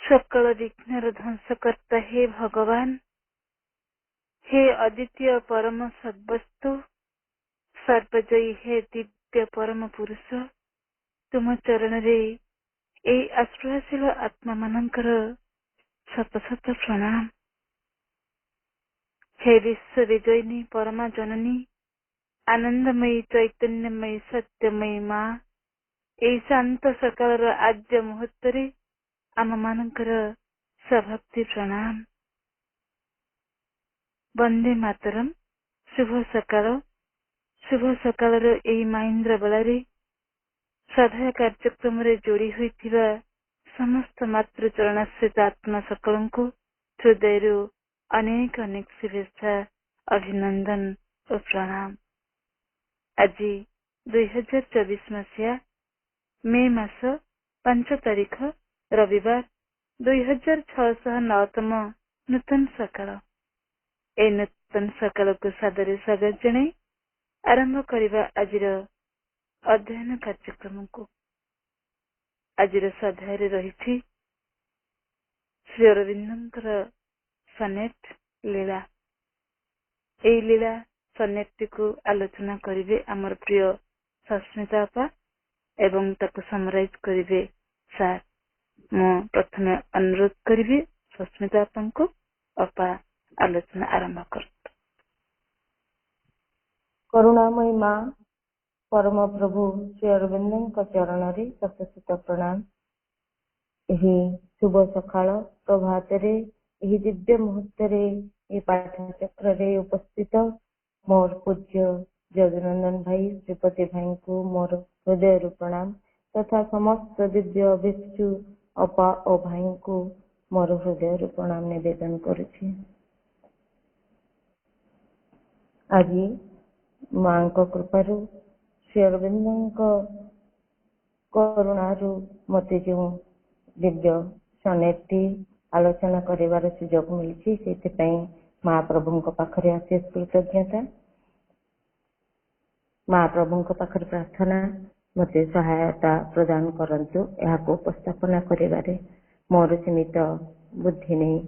सकल विघ्नर ध्वंसकर्ता हे भगवान, हे अद्वितीय परम सद्वस्तु, सर्वजयी हे दिव्य परम पुरुष, तुम चरण रे ए आश्रयशील आत्मा मानकर शत शत प्रणाम। हे विश्व विजयिनी परमा जननी, आनंदमयी चैतन्यमयी सत्यमयी माँ, ए शांत सकाळ आद्य मुहूर्त्तरे आम मानकर सभक्ति प्रणाम। वंदे मातरम। शुभ सकाळ एई महिंद्र बेलारे साधा कार्यक्रम रे जोड़ी होइथिबा समस्त मातृचरणाश्रित आत्मा सकलंकु हृदयरु अनेक अनेक शुभेच्छा, अभिनंदन और प्रणाम। आज 2024 मसीहा मे मास 5 तारिख रविवार 2609तम नूतन सकाळ। ए नूतन सकाळ को सादर स्वागत जणाई आरंभ करिबा आजिर अध्ययन कार्यक्रम को। आजिर स्वाध्याय रही श्री अरविंदर सनेट लीला। ए लीला सनेट को आलोचना करिवे आमर प्रिय सस्मिता अपा एवं ताको समराइज करिवे सार। मु प्रथमे अनुरोध करिवे सस्मिता अपा को अपा आलोचना आरंभ कर। करुणामयी माँ परम प्रभु श्री अरविंद चरण रे शत शत प्रणाम। एही शुभ सकाळ प्रभात रे एही दिव्य मुहूर्त रे ए पाठचक्र रे उपस्थित मोर पूज्य जगनंदन भाई श्रीपति भाई को मोर हृदय प्रणाम तथा समस्त दिव्य भिक्षु अपा और भाई को मोर हृदय प्रणाम निवेदन करुछि। आज माँ को कृपारू श्री अरविंद करुणारू मते जो दिव्य सनेटी आलोचना करिवार सुजोग मिलछि सेति महाप्रभु पाखरे अशेष कृतज्ञता। महाप्रभु पाखरे प्रार्थना मते सहायता प्रदान करंतु एहाको उपस्थापना करिवारे मोर सीमित बुद्धि नहीं।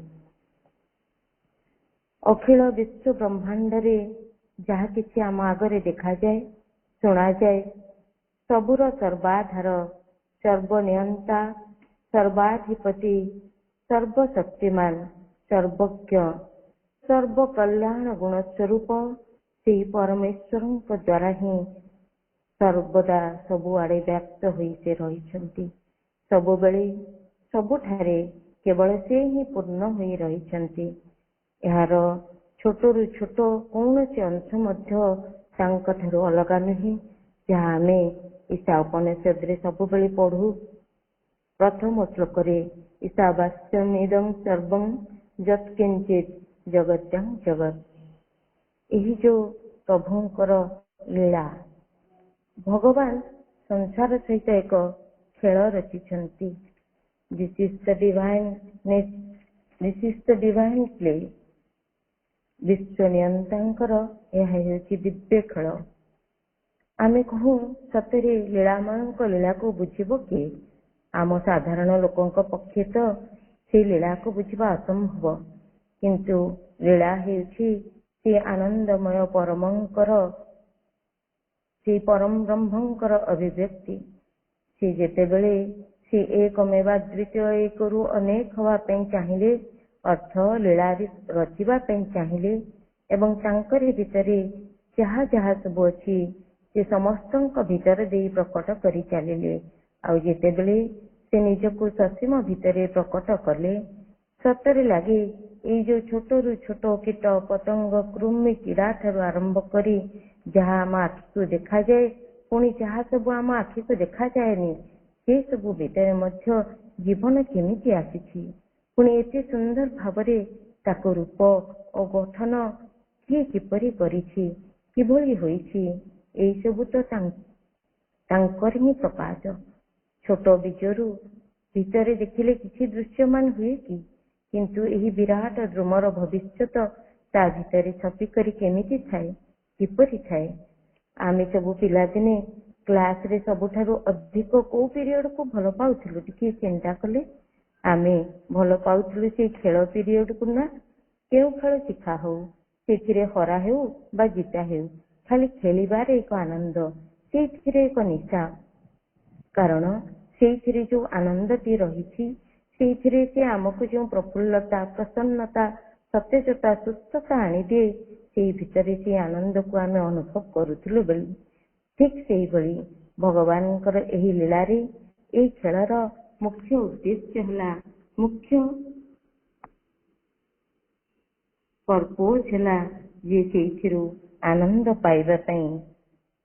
अखिल विश्व ब्रह्मांड रे जहा किछि आम आगरे देखा जाए सुना जाए सबुर सर्वाधार सर्वनियंता सर्वाधिपति सर्वशक्तिमान सर्वज्ञ सर्व कल्याण गुण स्वरूप से परमेश्वर द्वारा ही सर्वदा सबु आड़े व्याप्त होई से रहिछंती। सबु बेले सबुठारे केवल से ही पूर्ण होई रहिछंती। एहार छोटरू छोट कौनसी अंश मध्य तांक ठारू अलगा नहीं। जहाँ आमे ईशा उपनिषद रे सबु बेले पढ़ू प्रथम श्लोक रे ईशावास्यम इदं सर्वं यत्किंचित् जगत्यं जगत। यही जो प्रभुंकर लीला भगवान संसार सहित एक खेल रचिछंती। This is the divine play. विश्व नियंतांकर यह हेउछि दिव्य खेल। आमे कहूँ सतरे लीलामानक लीला को बुझिबो कि आम साधारण लोकंक पक्षे तो से लीला को बुझिबा असंभव। किंतु लीला हेउछि से आनंदमय परमंकर से परम ब्रह्मंकर अभिव्यक्ति। से जेतेबेले से एकमेवा द्वितीय एकरु अनेक हवा पें चाहिए अर्थ लीला रचिबा पें चाहिए एवं तांकरी भितरे जहा जहा सब अछि से समस्तंक भितर दे प्रकट करि चलिले। आउ जेतेबेले से निजको ससीम भितरे प्रकट कले सतरे लागे ए जो छोटरू छोट कीट पतंग कृमि कीड़ा ठारू आरंभ करी जहाँ आम आखि को देखा जाए पुणी जहाँ सब आम आखि को देखा जाएनी से सबु भितर मध्य जीवन केमिति आसीछि पुणी एते सुंदर भावरे ताको रूप और गठन किए किपरि करिछि किभଳି होइछि एई सबु तो तांकर ही प्रकाश। छोट बीजरू भितरे देखिले किछि दृश्यमान हुए कि किंतु एही विराट द्रुमर भविष्यत ता भितरे छपी करी केमिति थाए किपरि थाए। आमे सबु पिला दिने क्लास रे सबुठारु अधिक को पीरियड को भल पाउथिलु टिके चिंता कले ଆମେ ଭଲ ପାଉଥିଲୁ ସେଇ ଖେଳ ପିରିୟଡକୁ ନା। କେଉଁ ଖେଳ ଶିଖା ହଉ, ସେଥିରେ ହରା ହେଉ ବା ଜିତା ହେଉ, ଖାଲି ଖେଳିବାରେ ଏକ ଆନନ୍ଦ, ସେଇଥିରେ ଏକ ନିଶା। କାରଣ ସେଇଥିରେ ଯୋଉ ଆନନ୍ଦଟି ରହିଛି, ସେଇଥିରେ ସେ ଆମକୁ ଯେଉଁ ପ୍ରଫୁଲ୍ଲତା, ପ୍ରସନ୍ନତା, ସତେଜତା, ସୁସ୍ଥତା ଆଣିଦିଏ, ସେଇ ଭିତରେ ସେଇ ଆନନ୍ଦକୁ ଆମେ ଅନୁଭବ କରୁଥିଲୁ ବୋଲି। ଠିକ ସେଇଭଳି ଭଗବାନଙ୍କର ଏହି ଲୀଳାରେ ଏହି ଖେଳର ମୁଖ୍ୟ ଉଦ୍ଦେଶ୍ୟ ହେଲା, ମୁଖ୍ୟ ପର୍ପୋଜ ହେଲା ଯେ ସେଇଥିରୁ ଆନନ୍ଦ ପାଇବା ପାଇଁ।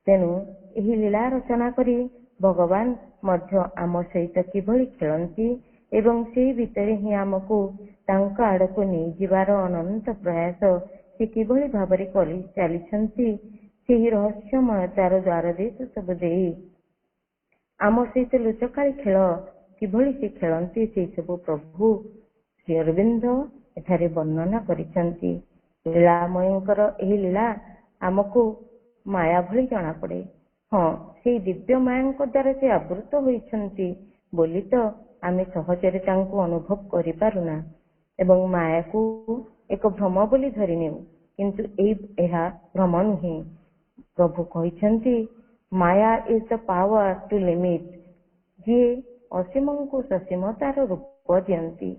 ତେଣୁ ଏହି ଲୀଳା ରଚନା କରି ଭଗବାନ ମଧ୍ୟ ଆମ ସହିତ କିଭଳି ଖେଳନ୍ତି ଏବଂ ସେଇ ଭିତରେ ହିଁ ଆମକୁ ତାଙ୍କ ଆଡକୁ ନେଇଯିବାର ଅନନ୍ତ ପ୍ରୟାସ ସେ କିଭଳି ଭାବରେ କରି ଚାଲିଛନ୍ତି, ସେହି ରହସ୍ୟମୟତାର ଦ୍ୱାର ଦେଶ ସବୁ ଦେଇ ଆମ ସହିତ ଲୁଚକାଳି ଖେଳ କିଭଳି ସେ ଖେଳନ୍ତି, ସେଇ ସବୁ ପ୍ରଭୁ ଶ୍ରୀ ଅରବିନ୍ଦ ଏଠାରେ ବର୍ଣ୍ଣନା କରିଛନ୍ତି। ଲୀଳାମୟଙ୍କର ଏହି ଲୀଳା ଆମକୁ ମାୟା ଭଳି ଜଣାପଡେ। ହଁ, ସେଇ ଦିବ୍ୟ ମାୟାଙ୍କ ଦ୍ୱାରା ସେ ଆବୃତ ହୋଇଛନ୍ତି ବୋଲି ତ ଆମେ ସହଜରେ ତାଙ୍କୁ ଅନୁଭବ କରିପାରୁନା ଏବଂ ମାୟାକୁ ଏକ ଭ୍ରମ ବୋଲି ଧରିନେଉ, କିନ୍ତୁ ଏହା ଭ୍ରମ ନୁହେଁ। ପ୍ରଭୁ କହିଛନ୍ତି, maya is the power to limit. ଯିଏ ଅସୀମଙ୍କୁ ସସୀମତାର ରୂପ ଦିଅନ୍ତି,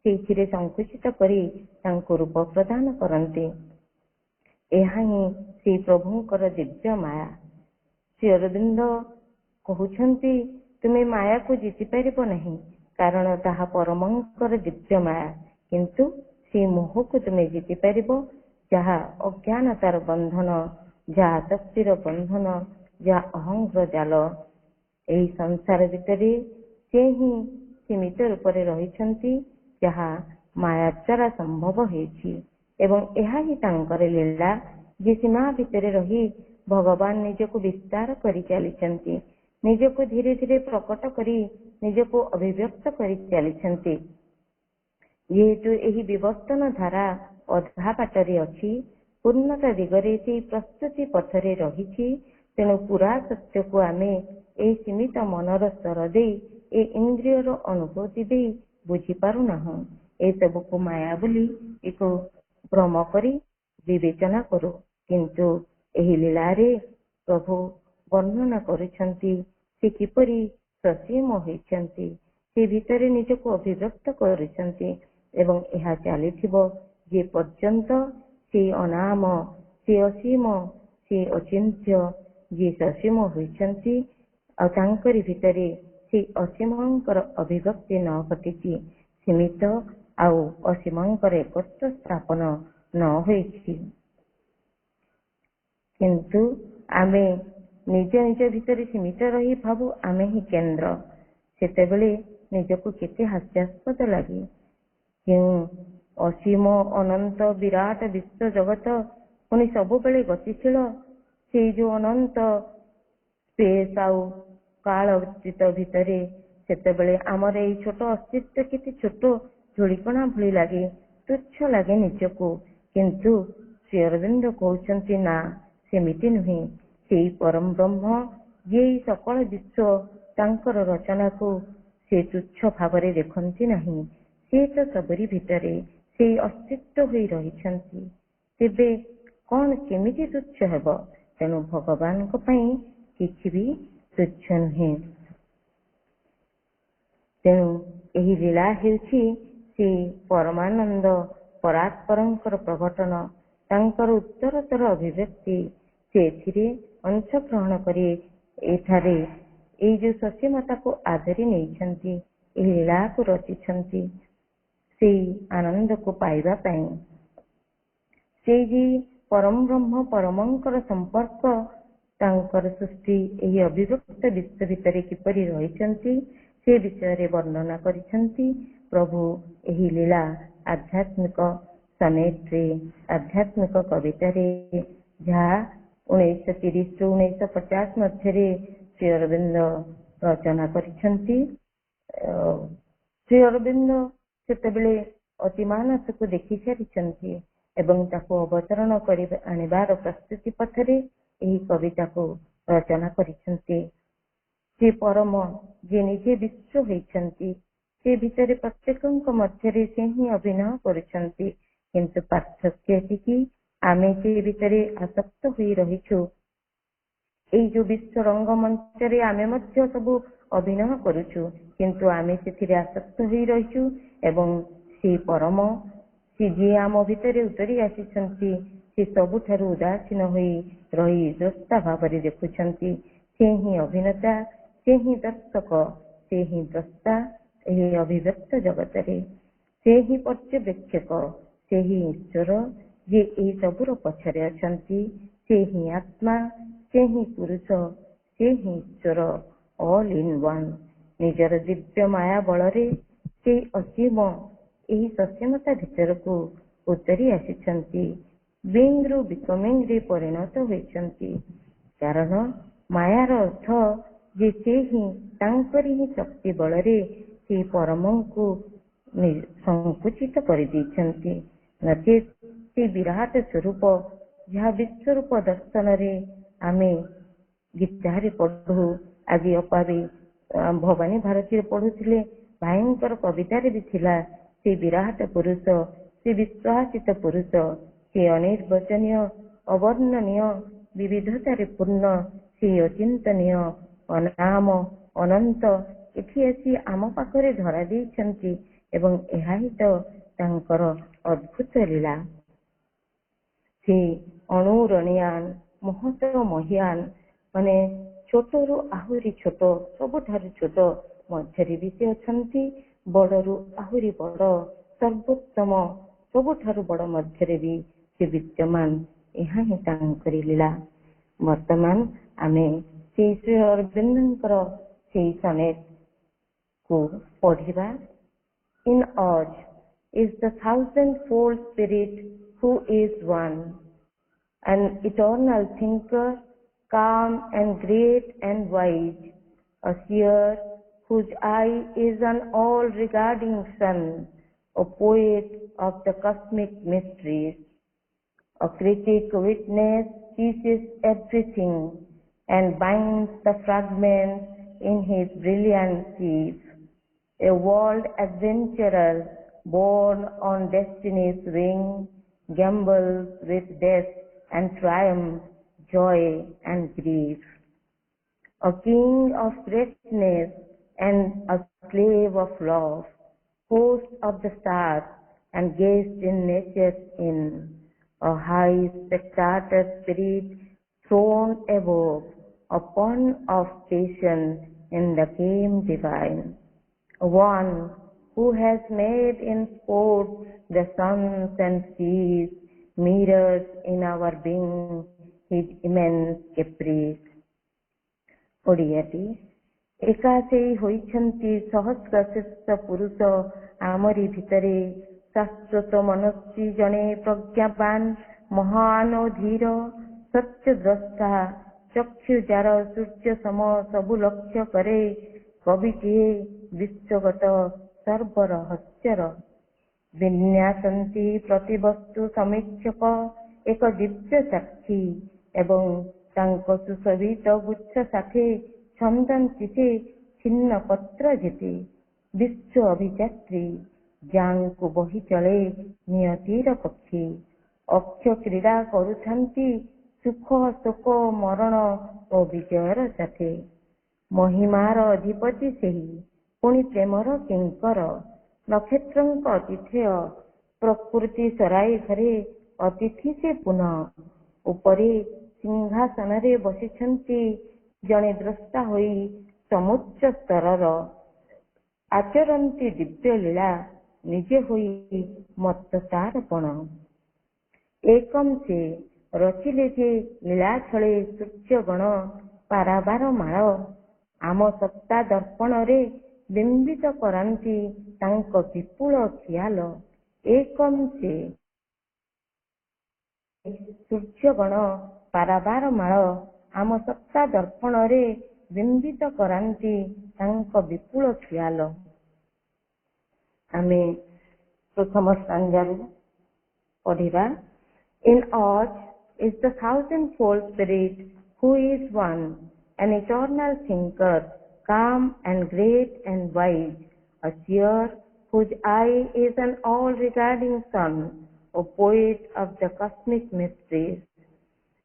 ସେଇଥିରେ ସଂକୁଚିତ କରି ତାଙ୍କୁ ରୂପ ପ୍ରଦାନ କରନ୍ତି। ଏହା ହିଁ ଶ୍ରୀ ପ୍ରଭୁଙ୍କର ଦିବ୍ୟ ମାୟା। ଶ୍ରୀ ଅରବିନ୍ଦ କହୁଛନ୍ତି, ତୁମେ ମାୟାକୁ ଜିତି ପାରିବ ନାହିଁ, କାରଣ ତାହା ପରମଙ୍କର ଦିବ୍ୟ ମାୟା, କିନ୍ତୁ ସେ ମୋହକୁ ତୁମେ ଜିତି ପାରିବ, ଯାହା ଅଜ୍ଞାନତାର ବନ୍ଧନ, ଯାହା ଆସକ୍ତିର ବନ୍ଧନ, ଯାହା ଅହଂର ଜାଲ। ଏହି ସଂସାର ଭିତରେ ସେ ହିଁ ସୀମିତ ରୂପରେ ରହିଛନ୍ତି, ଯାହା ମାୟା ଦ୍ୱାରା ସମ୍ଭବ ହେଇଛି ଏବଂ ଏହା ହିଁ ତାଙ୍କର ଲୀଳା, ଯେ ସୀମା ଭିତରେ ରହି ଭଗବାନ ନିଜକୁ ବିସ୍ତାର କରି ଚାଲିଛନ୍ତି, ନିଜକୁ ଧୀରେ ଧୀରେ ପ୍ରକଟ କରି ନିଜକୁ ଅଭିବ୍ୟକ୍ତ କରି ଚାଲିଛନ୍ତି। ଯେହେତୁ ଏହି ବିବର୍ତ୍ତନ ଧାରା ଅଧା ବାଟରେ ଅଛି, ପୂର୍ଣ୍ଣତା ଦିଗରେ ସେଇ ପ୍ରସ୍ତୁତି ପଥରେ ରହିଛି, ତେଣୁ ପୁରା ସତ୍ୟକୁ ଆମେ ଏହି ସୀମିତ ମନର ସ୍ତର ଦେଇ, ଏ ଇନ୍ଦ୍ରିୟର ଅନୁଭୂତି ଦେଇ ବୁଝିପାରୁନାହୁଁ। ଏସବୁକୁ ମାୟା ବୋଲି ଏକ ଭ୍ରମ କରି ବିବେଚନା କରୁ, କିନ୍ତୁ ଏହି ଲୀଳାରେ ପ୍ରଭୁ ବର୍ଣ୍ଣନା କରୁଛନ୍ତି ସେ କିପରି ସସୀମ ହୋଇଛନ୍ତି, ସେ ଭିତରେ ନିଜକୁ ଅଭିବ୍ୟକ୍ତ କରୁଛନ୍ତି ଏବଂ ଏହା ଚାଲିଥିବ ଯେ ପର୍ଯ୍ୟନ୍ତ ସେ ଅନାମ, ସେ ଅସୀମ, ସେ ଅଚିନ୍ତ୍ୟ, ଯିଏ ସସୀମ ହୋଇଛନ୍ତି ଆଉ ତାଙ୍କରି ଭିତରେ ସେ ଅସୀମଙ୍କର ଅଭିବ୍ୟକ୍ତି ନ ଘଟିଛି, ସୀମିତ ଆଉ ଅସୀମଙ୍କର ଏକତ୍ର ସ୍ଥାପନ ନ ହୋଇଛି। କିନ୍ତୁ ଆମେ ନିଜ ନିଜ ଭିତରେ ସୀମିତ ରହି ଭାବୁ ଆମେ ହିଁ କେନ୍ଦ୍ର। ସେତେବେଳେ ନିଜକୁ କେତେ ହାସ୍ୟାସ୍ପଦ ଲାଗେ। କେଉଁ ଅସୀମ ଅନନ୍ତ ବିରାଟ ବିଶ୍ୱ ଜଗତ ପୁଣି ସବୁବେଳେ ଗତିଶୀଳ, ସେଇ ଯୋଉ ଅନନ୍ତ ସ୍ପେସ୍ ଆଉ କାଳ ଚିତ ଭିତରେ ସେତେବେଳେ ଆମର ଏଇ ଛୋଟ ଅସ୍ତିତ୍ୱ କେତେ ଛୋଟ ଧୂଳିକଣା ଭଳି ଲାଗେ, ତୁଚ୍ଛ ଲାଗେ ନିଜକୁ। କିନ୍ତୁ ଶ୍ରୀ ଅରବିନ୍ଦ କହୁଛନ୍ତି, ନା, ସେମିତି ନୁହେଁ। ସେଇ ପରମ ବ୍ରହ୍ମ ଯିଏ ସକଳ ବିଶ୍ୱ ତାଙ୍କର ରଚନାକୁ ସେ ତୁଚ୍ଛ ଭାବରେ ଦେଖନ୍ତି ନାହିଁ, ସେ ତ ସବୁରି ଭିତରେ ସେଇ ଅସ୍ତିତ୍ୱ ହୋଇ ରହିଛନ୍ତି। ତେବେ କଣ କେମିତି ତୁଚ୍ଛ ହେବ? ତେଣୁ ଭଗବାନଙ୍କ ପାଇଁ କିଛି ବି ତୁଚ୍ଛ ନୁହେଁ। ତେଣୁ ଏହି ଲୀଳା ହେଉଛି ସେ ପରମାନନ୍ଦ ପରାତ୍ପରଙ୍କର ପ୍ରଘଟନ, ତାଙ୍କର ଉତ୍ତରତର ଅଭିବ୍ୟକ୍ତି। ସେ ଏଥିରେ ଅଂଶଗ୍ରହଣ କରି ଏଠାରେ ଏଇ ଯୋଉ ସସୀମତାକୁ ଆଦରି ନେଇଛନ୍ତି, ଏହି ଲୀଳାକୁ ରଚିଛନ୍ତି ସେଇ ଆନନ୍ଦକୁ ପାଇବା ପାଇଁ। ସେଇ ଯେ ପରମ ବ୍ରହ୍ମ ପରମଙ୍କର ସମ୍ପର୍କ, ତାଙ୍କର ସୃଷ୍ଟି ଏହି ଅଭିବ୍ୟକ୍ତ ବିଶ୍ୱ ଭିତରେ କିପରି ରହିଛନ୍ତି ସେ ବିଷୟରେ ବର୍ଣ୍ଣନା କରିଛନ୍ତି ପ୍ରଭୁ। ଏହି ଲୀଳା ଆଧ୍ୟାତ୍ମିକ ସନେଟରେ, ଆଧ୍ୟାତ୍ମିକ କବିତାରେ, ଯାହା 1930 ରୁ 1950 ମଧ୍ୟରେ ଶ୍ରୀ ଅରବିନ୍ଦ ରଚନା କରିଛନ୍ତି। ଶ୍ରୀ ଅରବିନ୍ଦ ସେତେବେଳେ ଅତିମାନସକୁ ଦେଖି ସାରିଛନ୍ତି ଏବଂ ତାକୁ ଅବତରଣ କରିବା ଆଣିବାର ପ୍ରସ୍ତୁତି ପଥରେ ଏହି କବିତାକୁ ରଚନା କରିଛନ୍ତି। ସେ ପରମ, ଯିଏ ନିଜେ ବିଶ୍ୱ ହୋଇଛନ୍ତି, ସେ ଭିତରେ ପ୍ରତ୍ୟେକଙ୍କ ମଧ୍ୟରେ ସେ ହିଁ ଅଭିନୟ କରୁଛନ୍ତି। କିନ୍ତୁ ପାର୍ଥକ୍ୟ ଏତିକି, ଆମେ ସେ ଭିତରେ ଆସକ୍ତ ହୋଇ ରହିଛୁ। ଏଇ ଯୋଉ ବିଶ୍ୱ ରଙ୍ଗମଞ୍ଚରେ ଆମେ ମଧ୍ୟ ସବୁ ଅଭିନୟ କରୁଛୁ, କିନ୍ତୁ ଆମେ ସେଥିରେ ଆସକ୍ତ ହୋଇ ରହିଛୁ। ଏବଂ ସେ ପରମ, ସେ ଯିଏ ଆମ ଭିତରେ ଉତରି ଆସିଛନ୍ତି, ସେ ସବୁଠାରୁ ଉଦାସୀନ ହୋଇ ରହି ଦ୍ରଷ୍ଟା ଭାବରେ ଦେଖୁଛନ୍ତି। ସେ ହିଁ ଅଭିନେତା, ସେ ହିଁ ଦର୍ଶକ, ସେ ହିଁ ଦ୍ରଷ୍ଟା ଏହି ଅଭିବ୍ୟକ୍ତ ଜଗତରେ। ସେ ହିଁ ପର୍ଯ୍ୟବେକ୍ଷକ, ସେ ହିଁ ଈଶ୍ୱର ଯିଏ ଏହି ସବୁର ପଛରେ ଅଛନ୍ତି। ସେ ହିଁ ଆତ୍ମା, ସେ ହିଁ ପୁରୁଷ, ସେ ହିଁ ଈଶ୍ୱର, ଅଲ୍ ଇନ୍ ୱାନ୍। ନିଜର ଦିବ୍ୟ ମାୟା ବଳରେ ସେ ଅସୀମ ଏହି ସସୀମତା ଭିତରକୁ ଉତରି ଆସିଛନ୍ତି। ବିଙ୍ଗରୁ ବିକମିଂରେ ପରିଣତ ହୋଇଛନ୍ତି। କାରଣ ମାୟାର ଅର୍ଥ ଯେ ସେ ହିଁ ତାଙ୍କରି ହିଁ ଶକ୍ତି ବଳରେ ସେ ପରମଙ୍କୁ ସଂକୁଚିତ କରିଦେଇଛନ୍ତି। ନଚେତ୍ ସେ ବିରାଟ ସ୍ୱରୂପ, ଯାହା ବିଶ୍ୱରୂପ ଦର୍ଶନରେ ଆମେ ଗୀତାରେ ପଢୁ, ଆଜି ଅପାବି ଭବାନୀ ଭାରତୀରେ ପଢୁଥିଲେ, ଭାଇଙ୍କର କବିତାରେ ବି ଥିଲା। ସେ ବିରାଟ ପୁରୁଷ, ସେ ବିଶ୍ୱାସିତ ପୁରୁଷ, ସେ ଅନିର୍ବଚନୀୟ, ଅବର୍ଣ୍ଣନୀୟ, ବିବିଧତାରେ ପୂର୍ଣ୍ଣ, ସେ ଅଚିନ୍ତନୀୟ, ଅନାମ, ଅନନ୍ତ ଏଠି ଆସି ଆମ ପାଖରେ ଧରା ଦେଇଛନ୍ତି। ଏବଂ ଏହା ହିଁ ତ ତାଙ୍କର ଅଦ୍ଭୁତ ଲୀଳା। ସେ ଅଣୁରଣୀୟାନ, ମହତ ମହିୟାନ, ମାନେ ଛୋଟରୁ ଆହୁରି ଛୋଟ, ସବୁଠାରୁ ଛୋଟ, ମଧ୍ୟରେ ବି ସେ ଅଛନ୍ତି, ବଡରୁ ଆହୁରି ବଡ, ସର୍ବୋତ୍ତମ, ସବୁଠାରୁ ବଡ ମଧ୍ୟରେ ବି ସେ ବିଦ୍ୟମାନ। ଏହା ହିଁ ତାଙ୍କରି ଲୀଳା। ବର୍ତ୍ତମାନ ଆମେ ସେଇ ଶ୍ରୀ ଅରବିନ୍ଦଙ୍କର ସେଇ ସନେଟ୍ କୁ ପଢିବା। In us is the thousand-fold spirit who is one, an eternal thinker, calm and great and wise, a seer whose eye is an all-regarding sun, a poet of the cosmic mysteries. A critic witness sees everything and binds the fragments in his brilliant sheaf. A world adventurer born on destiny's wing, gambles with death and triumph, joy and grief. A king of greatness and a slave of love, host of the stars and guest in nature's inn, a high spectator spirit thrown above, a pawn of passion in the game divine. One who has made in sport the suns and seas, mirrors in our being his immense caprice. ଓଡ଼ିଆଟି ଏକା ସେଇ ହୋଇଛନ୍ତି ସହସ୍ର ଶ୍ରେଷ୍ଠ ପୁରୁଷ ଆମରି ଭିତରେ, ଶାଶ୍ୱତ ମନସ୍ୱୀ ଜଣେ ପ୍ରଜ୍ଞାବାନ, ମହାନ ଧୀର, ସତ୍ୟ ଦ୍ରଷ୍ଟା, ଚକ୍ଷୁ ଯାର ସୂର୍ଯ୍ୟ ସମ ସବୁ ଲକ୍ଷ୍ୟ କରେ, କବିଟିଏ ବିଶ୍ୱଗତ ସର୍ବରହସ୍ୟର, ବିନ୍ୟାସନ୍ତି ପ୍ରତିବସ୍ତୁ ସମୀକ୍ଷକ, ଏକ ଦିବ୍ୟ ସାକ୍ଷୀ ଏବଂ ତାଙ୍କ ସୁଶୋଭିତ ଗୁଚ୍ଛ ସାଥେ ଛନ୍ଦନ୍ତି ସେ ଛିନ୍ନ ପତ୍ର ଯେତେ, ବିଶ୍ୱ ଅଭିଯାତ୍ରୀ ଯାଙ୍କୁ ବହି ଚଳେ ନିୟତିର ପକ୍ଷୀ, ଅକ୍ଷ କ୍ରୀଡ଼ା କରୁଥାନ୍ତି ସୁଖ ଶୋକ ମରଣ ଓ ବିଜୟର ସାଥେ। ମହିମାର ଅଧିପତି ସେହି, ପୁଣି ପ୍ରେମର କିଙ୍କର, ନକ୍ଷତ୍ରଙ୍କ ଅତିଥେୟ, ପ୍ରକୃତି ସରାଇ ଘରେ ଅତିଥି ସେ ପୁନଃ। ଉପରେ ସିଂହାସନରେ ବସିଛନ୍ତି ଜଣେ ଦ୍ରଷ୍ଟା ହୋଇ ସମୁଚ୍ଚ ସ୍ତରର, ଆଚରନ୍ତି ଦିବ୍ୟ ଲୀଳା ନିଜେ ହୋଇ ମତ୍ତ ତାର ପଣ। ଏକମ୍ ସେ ରଚିଲେ ଯେ ଲୀଳା ଛଳେ ସୂର୍ଯ୍ୟଗଣ ପାରାବାର ମାଳ, ଆମ ସତ୍ତା ଦର୍ପଣରେ ବିମ୍ବିତ କରାନ୍ତି ତାଙ୍କ ବିପୁଳ ଖିଆଲ। ଏକମ୍ ସେ ସୂର୍ଯ୍ୟଗଣ ପାରାବାର ମାଳ, ଆମ ସତ୍ତା ଦର୍ପଣରେ ବିମ୍ବିତ କରାନ୍ତି ତାଙ୍କ ବିପୁଳ ଖିଆଲ। ଆମେ ପ୍ରଥମ ସ୍ଥାନରୁ ପଢିବା। In us is the thousand-fold spirit who is one, an eternal thinker, calm and great and wise, a seer whose eye is an all-regarding sun, a poet of the cosmic mysteries.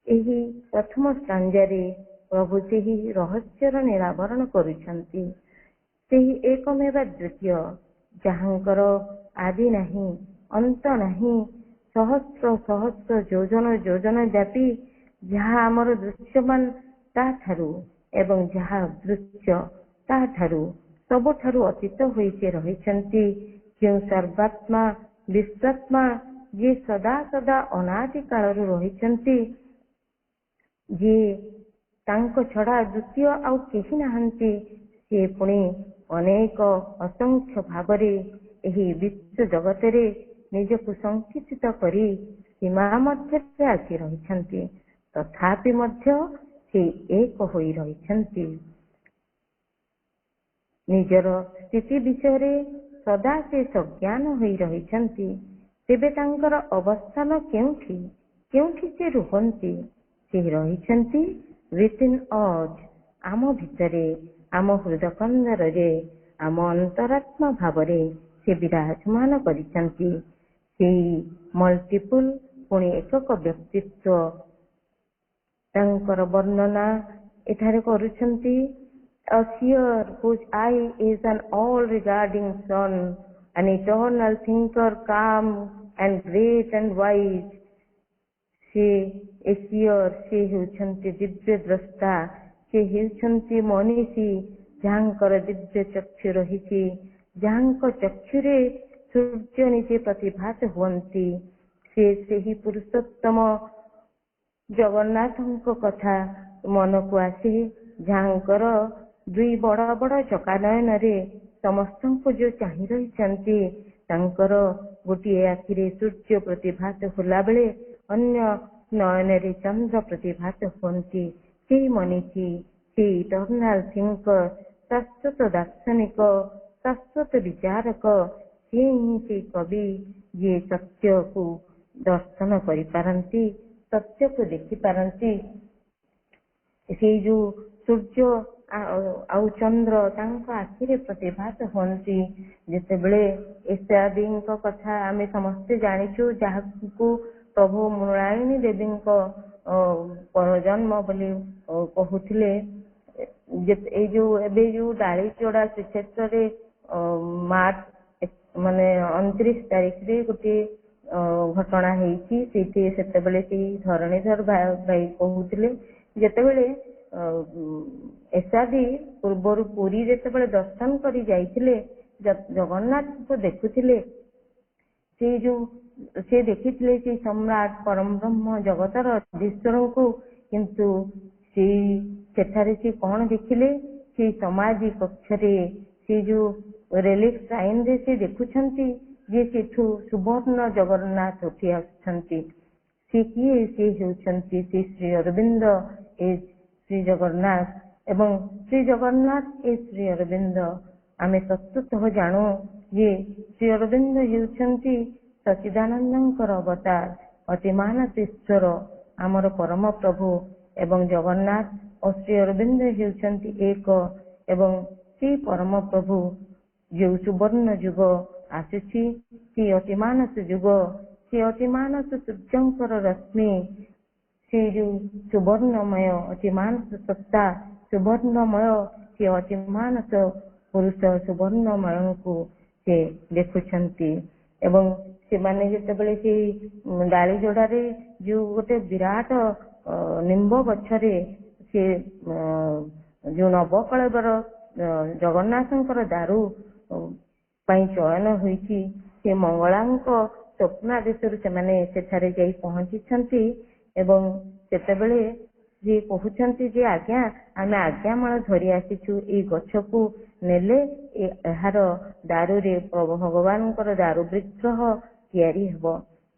ଏହି ପ୍ରଥମ ସ୍ଟାଞ୍ଜାରେ ପ୍ରଭୁ ସେହି ରହସ୍ୟର ନିରାବରଣ କରୁଛନ୍ତି। ସେହି ଏକମେବା ଦ୍ୱିତୀୟ ଯାହାଙ୍କର ଆଦି ନାହିଁ, ଅନ୍ତ ନାହିଁ, ସହସ୍ର ସହସ୍ର ଯୋଜନ ଯୋଜନ ବ୍ୟାପୀ, ଯାହା ଆମର ଦୃଶ୍ୟମାନ ତାଠାରୁ ଏବଂ ଯାହା ଦୃଶ୍ୟ ତାଠାରୁ ସବୁଠାରୁ ଅତୀତ ହୋଇ ସେ ରହିଛନ୍ତି। ଯେଉଁ ସର୍ବାତ୍ମା ବିଶ୍ୱାତ୍ମା, ଯିଏ ସଦା ସଦା ଅନାଦି କାଳରୁ ରହିଛନ୍ତି, ଯିଏ ତାଙ୍କ ଛଡ଼ା ଦ୍ୱିତୀୟ ଆଉ କେହି ନାହାନ୍ତି, ସେ ପୁଣି ଅନେକ ଅସଂଖ୍ୟ ଭାବରେ ଏହି ବିଶ୍ୱ ଜଗତରେ ନିଜକୁ ସଂକିଚିତ କରି ସୀମା ମଧ୍ୟରେ ଆସି ରହିଛନ୍ତି। ତଥାପି ମଧ୍ୟ ସେ ଏକ ହୋଇ ରହିଛନ୍ତି। ନିଜର ସ୍ଥିତି ବିଷୟରେ ସଦା ସେ ସଜ୍ଞାନ ହୋଇ ରହିଛନ୍ତି। ତେବେ ତାଙ୍କର ଅବସ୍ଥାନ କେଉଁଠି? କେଉଁଠି ସେ ରୁହନ୍ତି? ସେ ରହିଛନ୍ତି within us, ଆମ ଭିତରେ, ଆମ ହୃଦକନ୍ଦରରେ, ଆମ ଅନ୍ତରାତ୍ମା ଭାବରେ ସେ ବିରାଜମାନ କରିଛନ୍ତି। ସେହି ମଲ୍ଟିପୁଲ ପୁଣି ଏକକ ବ୍ୟକ୍ତିତ୍ୱ ତାଙ୍କର ବର୍ଣ୍ଣନା ଏଠାରେ କରୁଛନ୍ତି। A seer whose eye is an all-regarding sun, an eternal thinker, calm and great and wise. ସେ seer, ସେ ହେଉଛନ୍ତି ଦିବ୍ୟ ଦ୍ରଷ୍ଟା, ସେ ହେଉଛନ୍ତି ମନୀଷୀ, ଯାହାଙ୍କର ଦିବ୍ୟ ଚକ୍ଷୁ ରହିଛି, ଯାହାଙ୍କ ଚକ୍ଷୁରେ ସୂର୍ଯ୍ୟ ନିଜେ ପ୍ରତିଭାତ ହୁଅନ୍ତି। ସେ ସେହି ପୁରୁଷୋତ୍ତମ ଜଗନ୍ନାଥଙ୍କ କଥା ମନକୁ ଆସେ, ଯାହାଙ୍କର ଦୁଇ ବଡ଼ ବଡ଼ ଚକାନୟନରେ ସମସ୍ତଙ୍କୁ ଯୋଉ ଚାହିଁ ରହିଛନ୍ତି। ତାଙ୍କର ଗୋଟିଏ ଆଖିରେ ସୂର୍ଯ୍ୟ ପ୍ରତିଭାତ ହେଲା ବେଳେ ଅନ୍ୟ ନୟନରେ ଚନ୍ଦ୍ର ପ୍ରତିଭାତ ହୁଅନ୍ତି। ସେହି ମନୀଷୀ, ସେହି ଇଟର୍ନାଲ ଥିଙ୍କର, ଶାଶ୍ୱତ ଦାର୍ଶନିକ, ଶାଶ୍ୱତ ବିଚାରକ, ସେ ହିଁ ସେ କବି, ଯିଏ ସତ୍ୟକୁ ଦର୍ଶନ କରିପାରନ୍ତି, ସତ୍ୟକୁ ଦେଖିପାରନ୍ତି। ସେଇ ଯୋଉ ସୂର୍ଯ୍ୟ ଆଉ ଚନ୍ଦ୍ର ତାଙ୍କ ଆଖିରେ ପ୍ରତିଭାତ ହୁଅନ୍ତି। ଯେତେବେଳେ ଈଶାଦୀଙ୍କ କଥା ଆମେ ସମସ୍ତେ ଜାଣିଛୁ, ଯାହାକୁ ପ୍ରଭୁ ମୃଣାଳିନୀ ଦେବୀଙ୍କ ପରଜନ୍ମ ବୋଲି କହୁଥିଲେ। ଏଇ ଯୋଉ ଏବେ ଯୋଉ ଡାଳିଚୋଡ଼ା ଶ୍ରୀକ୍ଷେତ୍ରରେ ମାର୍ଚ୍ଚ 29 ତାରିଖରେ ଗୋଟିଏ ଘଟଣା ହେଇଛି। ସେଇଠି ସେତେବେଳେ ସେଇ ଧରଣୀଧର ଭାଇ କହୁଥିଲେ, ଯେତେବେଳେ ଈଶାଦୀ ପୂର୍ବରୁ ପୁରୀ ଯେତେବେଳେ ଦର୍ଶନ କରି ଯାଇଥିଲେ, ଜଗନ୍ନାଥଙ୍କୁ ଦେଖୁଥିଲେ, ସେ ଦେଖିଥିଲେ ସେଇ ସମ୍ରାଟ ପରମ ବ୍ରହ୍ମ ଜଗତର ଅଧୀଶ୍ୱରଙ୍କୁ। କିନ୍ତୁ ସେଠାରେ ସେ କଣ ଦେଖିଲେ? ସେଇ ସମାଧି କକ୍ଷରେ ସେ ଯୋଉ ରେଲିକ୍ସ ଟାଇମରେ ସେ ଦେଖୁଛନ୍ତି ଯେ ସେଠୁ ସୁବର୍ଣ୍ଣ ଜଗନ୍ନାଥ ଉଠି ଆସୁଛନ୍ତି। ସେ କିଏ? ସେ ହେଉଛନ୍ତି ଶ୍ରୀ ଶ୍ରୀ ଅରବିନ୍ଦ ଏ ଶ୍ରୀ ଜଗନ୍ନାଥ, ଏବଂ ଶ୍ରୀ ଜଗନ୍ନାଥ ଏ ଶ୍ରୀ ଅରବିନ୍ଦ। ଆମେ ତତ୍ତ୍ୱତଃ ଜାଣୁ ଯେ ଶ୍ରୀ ଅରବିନ୍ଦ ହେଉଛନ୍ତି ସଚ୍ଚିଦାନନ୍ଦଙ୍କର ଅବତାର, ଅତିମାନସ ଈଶ୍ୱର, ଆମର ପରମ ପ୍ରଭୁ। ଏବଂ ଜଗନ୍ନାଥ ଓ ଶ୍ରୀ ଅରବିନ୍ଦ ହେଉଛନ୍ତି ଏକ, ଏବଂ ସେଇ ପରମ ପ୍ରଭୁ ଯେଉଁ ସୁବର୍ଣ୍ଣ ଯୁଗ ଆସୁଛି, ସେ ଅତିମାନସ ଯୁଗ, ସେ ଅତିମାନସ ସୂର୍ଯ୍ୟଙ୍କର ରଶ୍ମି, ସେ ଯୋଉ ସୁବର୍ଣ୍ଣମୟ ଅତିମାନସ ସତ୍ତା, ସୁବର୍ଣ୍ଣମୟ ସେ ଅତିମାନସ ପୁରୁଷ ସୁବର୍ଣ୍ଣମୟଙ୍କୁ ସେ ଦେଖୁଛନ୍ତି। ଏବଂ ସେମାନେ ଯେତେବେଳେ ସେଇ ଡାଳିଯୋଡ଼ାରେ ଯୋଉ ଗୋଟେ ବିରାଟ ନିମ୍ବ ଗଛରେ ସେ ଯୋଉ ନବକଳେବର ଜଗନ୍ନାଥଙ୍କର ଦାରୁ ପାଇଁ ଚୟନ ହୋଇଛି, ସେ ମଙ୍ଗଳାଙ୍କ ସ୍ୱପ୍ନାଦେଶରୁ ସେମାନେ ସେଠାରେ ଯାଇ ପହଞ୍ଚିଛନ୍ତି। ଏବଂ ସେତେବେଳେ ଯିଏ କହୁଛନ୍ତି ଯେ ଆଜ୍ଞା ଆମେ ଆଜ୍ଞାମାଳ ଧରି ଆସିଛୁ, ଏଇ ଗଛକୁ ନେଲେ ଏହାର ଦାରୁରେ ଭଗବାନଙ୍କର ଦାରୁ ବିଗ୍ରହ ତିଆରି ହେବ।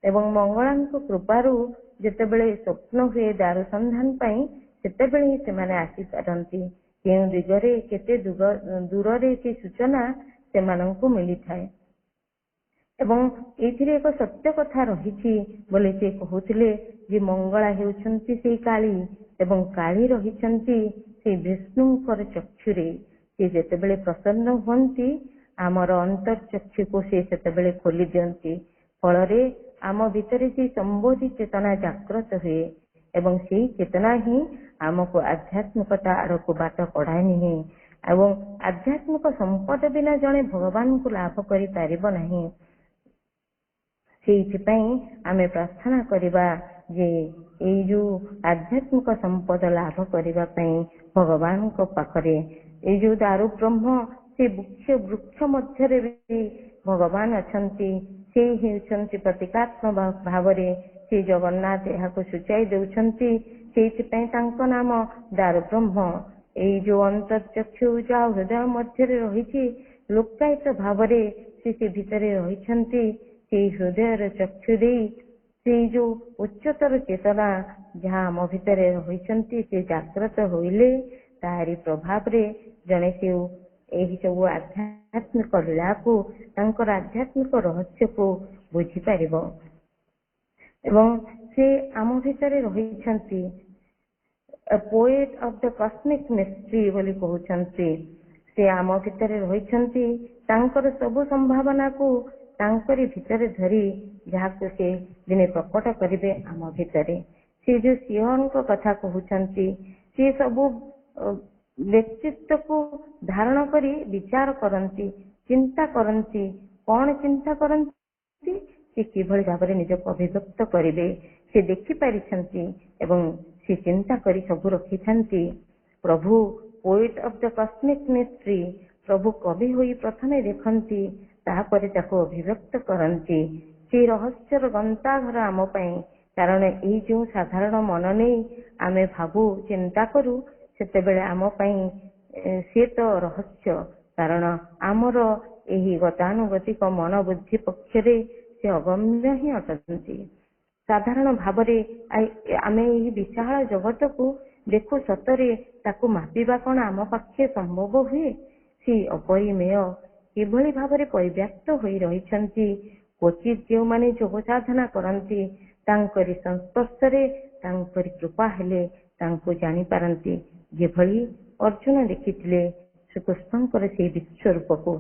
ଏବଂ ମଙ୍ଗଳାଙ୍କ କୃପାରୁ ଯେତେବେଳେ ସ୍ୱପ୍ନ ହୁଏ ଦାରୁ ସନ୍ଧାନ ପାଇଁ, ସେତେବେଳେ ହିଁ ସେମାନେ ଆସିପାରନ୍ତି। କେଉଁ ଦିଗରେ କେତେ ଦୂରରେ ସେ ସୂଚନା ସେମାନଙ୍କୁ ମିଳିଥାଏ। ଏବଂ ଏଇଥିରେ ଏକ ସତ୍ୟ କଥା ରହିଛି ବୋଲି ସେ କହୁଥିଲେ ଯେ ମଙ୍ଗଳା ହେଉଛନ୍ତି ସେଇ କାଳୀ, ଏବଂ କାଳୀ ରହିଛନ୍ତି ସେଇ ବିଷ୍ଣୁଙ୍କର ଚକ୍ଷୁରେ। ସେ ଯେତେବେଳେ ପ୍ରସନ୍ନ ହୁଅନ୍ତି ଆମର ଅନ୍ତର୍ଚକ୍ଷୁକୁ ସେ ସେତେବେଳେ ଖୋଲି ଦିଅନ୍ତି। ଫଳରେ ଆମ ଭିତରେ ସେ ସମ୍ବୋଧି ଚେତନା ଜାଗ୍ରତ ହୁଏ ଏବଂ ସେଇ ଚେତନା ହିଁ ଆମକୁ ଆଧ୍ୟାତ୍ମିକତା ଆଡ଼କୁ ବାଟ କଢାଏ ନାହିଁ। ଏବଂ ଆଧ୍ୟାତ୍ମିକ ସମ୍ପଦ ବିନା ଜଣେ ଭଗବାନଙ୍କୁ ଲାଭ କରିପାରିବ ନାହିଁ। ସେଇଥିପାଇଁ ଆମେ ପ୍ରାର୍ଥନା କରିବା ଯେ ଏଇ ଯୋଉ ଆଧ୍ୟାତ୍ମିକ ସମ୍ପଦ ଲାଭ କରିବା ପାଇଁ ଭଗବାନଙ୍କ ପାଖରେ ଏଇ ଯୋଉ ଦାରୁ ବ୍ରହ୍ମ ସେ ବୃକ୍ଷ ମଧ୍ୟରେ ବି ଭଗବାନ ଅଛନ୍ତି। ସେ ହେଉଛନ୍ତି ପ୍ରତୀକାତ୍ମକ ଭାବରେ ସେ ଜଗନ୍ନାଥ ଏହାକୁ ସୂଚାଇ ଦେଉଛନ୍ତି। ସେଇଥିପାଇଁ ତାଙ୍କ ନାମ ଦାରୁ ବ୍ରହ୍ମ। ଏଇ ଯୋଉ ଅନ୍ତର୍ଚକ୍ଷୁ ଯାହା ହୃଦୟ ମଧ୍ୟରେ ରହିଛି ଲୋକାୟତ ଭାବରେ ସେ ଭିତରେ ରହିଛନ୍ତି। ସେଇ ହୃଦୟର ଚକ୍ଷୁ ଦେଇ ସେଇ ଯୋଉ ଉଚ୍ଚତର ଚେତନା ଯାହା ଆମ ଭିତରେ ରହିଛନ୍ତି ସେ ଜାଗ୍ରତ ହୋଇଲେ ତାହାରି ପ୍ରଭାବରେ ଜଣେ ସେ ଏହି ସବୁ ଆଧ୍ୟାତ୍ମିକ ଲୀଳାକୁ ତାଙ୍କର ଆଧ୍ୟାତ୍ମିକ ରହସ୍ୟକୁ ବୁଝିପାରିବ ଏବଂ ସେ ଆମ ଭିତରେ ରହିଛନ୍ତି। ପୋଏଟ ଅଫ ଦ କସ୍ମିକ ମିଷ୍ଟ୍ରି ବୋଲି କହୁଛନ୍ତି। ସେ ଆମ ଭିତରେ ରହିଛନ୍ତି। ତାଙ୍କର ସବୁ ସମ୍ଭାବନାକୁ ତାଙ୍କରି ଭିତରେ ଧରି ଯାହାକୁ ସେ ଦିନେ ପ୍ରକଟ କରିବେ ଆମ ଭିତରେ। ସେ ଯୋଉ ସିଂହଙ୍କ କଥା କହୁଛନ୍ତି ସେ ସବୁ ବ୍ୟକ୍ତିତ୍ୱକୁ ଧାରଣ କରି ବିଚାର କରନ୍ତି, ଚିନ୍ତା କରନ୍ତି। କଣ ଚିନ୍ତା କରନ୍ତି? ସେ କିଭଳି ଭାବରେ ନିଜକୁ ଅଭିବ୍ୟକ୍ତ କରିବେ ସେ ଦେଖିପାରିଛନ୍ତି ଏବଂ ସେ ଚିନ୍ତା କରି ସବୁ ରଖିଥାନ୍ତି। ପ୍ରଭୁ ପୋଏଟ ଅଫ ଦ କସ୍ମିକ ମିଷ୍ଟ୍ରି, ପ୍ରଭୁ କବି ହୋଇ ପ୍ରଥମେ ଦେଖନ୍ତି, ତାପରେ ତାକୁ ଅଭିବ୍ୟକ୍ତ କରନ୍ତି। ସେ ରହସ୍ୟର ଗନ୍ତାଘର ଆମ ପାଇଁ। କାରଣ ଏଇ ଯୋଉ ସାଧାରଣ ମନ ନେଇ ଆମେ ଭାବୁ ଚିନ୍ତା କରୁ ସେତେବେଳେ ଆମ ପାଇଁ ସେ ତ ରହସ୍ୟ। କାରଣ ଆମର ଏହି ଗତାନୁଗତିକ ମନ ବୁଦ୍ଧି ପକ୍ଷରେ ସେ ଅଗମ୍ୟ ହିଁ ଅଟନ୍ତି। ସାଧାରଣ ଭାବରେ ଆମେ ଏହି ବିଶାଳ ଜଗତକୁ ଦେଖୁ, ସତରେ ତାକୁ ମାପିବା କଣ ଆମ ପାଖେ ସମ୍ଭବ ହୁଏ? ସେ ଅପରିମେୟ କିଭଳି ଭାବରେ ପରିବ୍ୟାପ୍ତ ହୋଇ ରହିଛନ୍ତି। କ୍ୱଚିତ ଯେଉଁମାନେ ଯୋଗ ସାଧନା କରନ୍ତି ତାଙ୍କରି ସଂସ୍ପର୍ଶରେ ତାଙ୍କରି କୃପା ହେଲେ ତାଙ୍କୁ ଜାଣିପାରନ୍ତି। ଯେଭଳି ଅର୍ଜୁନ ଦେଖିଥିଲେ ଶ୍ରୀକୃଷ୍ଣଙ୍କର ସେଇ ବିଶ୍ୱରୂପକୁ।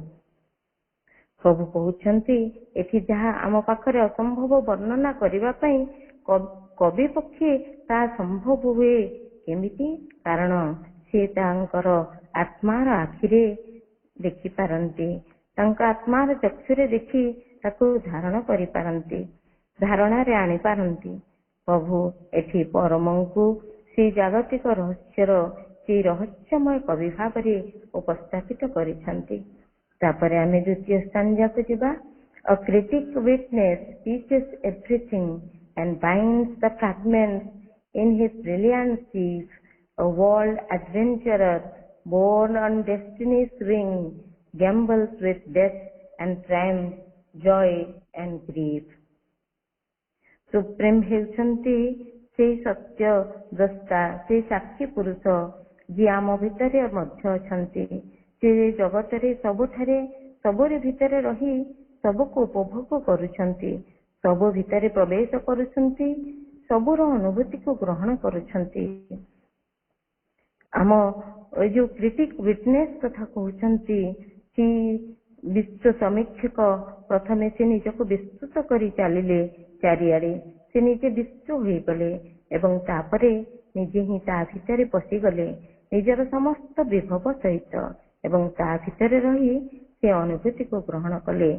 ପ୍ରଭୁ କହୁଛନ୍ତି ଏଠି ଯାହା ଆମ ପାଖରେ ଅସମ୍ଭବ ବର୍ଣ୍ଣନା କରିବା ପାଇଁ କବି ପକ୍ଷେ ତାହା ସମ୍ଭବ ହୁଏ। କେମିତି? କାରଣ ସେ ତାଙ୍କର ଆତ୍ମାର ଆଖିରେ ଦେଖିପାରନ୍ତି, ତାଙ୍କ ଆତ୍ମାର ଚକ୍ଷୁରେ ଦେଖି ତାକୁ ଧାରଣ କରିପାରନ୍ତି, ଧାରଣାରେ ଆଣିପାରନ୍ତି। ପ୍ରଭୁ ଏଠି ପରମଙ୍କୁ ସେଇ ଜାଗତିକ ରହସ୍ୟର ସେଇ ରହସ୍ୟମୟ କବି ଭାବରେ ଉପସ୍ଥାପିତ କରିଛନ୍ତି। ତାପରେ ଆମେ ଦ୍ୱିତୀୟ ସ୍ଥାନକୁ ଯିବା। A critic witness teaches everything and binds the fragments in his brilliant sheaf. A world adventurer born on destiny's wing gambles with death and triumph, joy and grief. Supreme ହେଉଛନ୍ତି ସେଇ ସତ୍ୟ ଦ୍ରଷ୍ଟା, ସେଇ ସାକ୍ଷୀ ପୁରୁଷ ଯିଏ ଆମ ଭିତରେ ମଧ୍ୟ ଅଛନ୍ତି। ସେ ଜଗତରେ ସବୁଠାରେ ସବୁରି ଭିତରେ ରହି ସବୁକୁ ଉପଭୋଗ କରୁଛନ୍ତି, ସବୁ ଭିତରେ ପ୍ରବେଶ କରୁଛନ୍ତି, ସବୁର ଅନୁଭୂତିକୁ ଗ୍ରହଣ କରୁଛନ୍ତି। ଆମ ଏଇ ଯୋଉ କ୍ରିଟିକ ୱିଟନେସ କଥା କହୁଛନ୍ତି, ସେ ବିଶ୍ୱ ସମୀକ୍ଷକ ପ୍ରଥମେ ସେ ନିଜକୁ ବିସ୍ତୃତ କରି ଚାଲିଲେ ଚାରିଆଡେ। ସେ ନିଜେ ବିଶ୍ୱ ହୋଇଗଲେ ଏବଂ ତାପରେ ନିଜେ ହିଁ ତା ଭିତରେ ପଶିଗଲେ ନିଜର ସମସ୍ତ ବିଭବ ସହିତ ଏବଂ ତା ଭିତରେ ରହି ସେ ଅନୁଭୂତିକୁ ଗ୍ରହଣ କଲେ।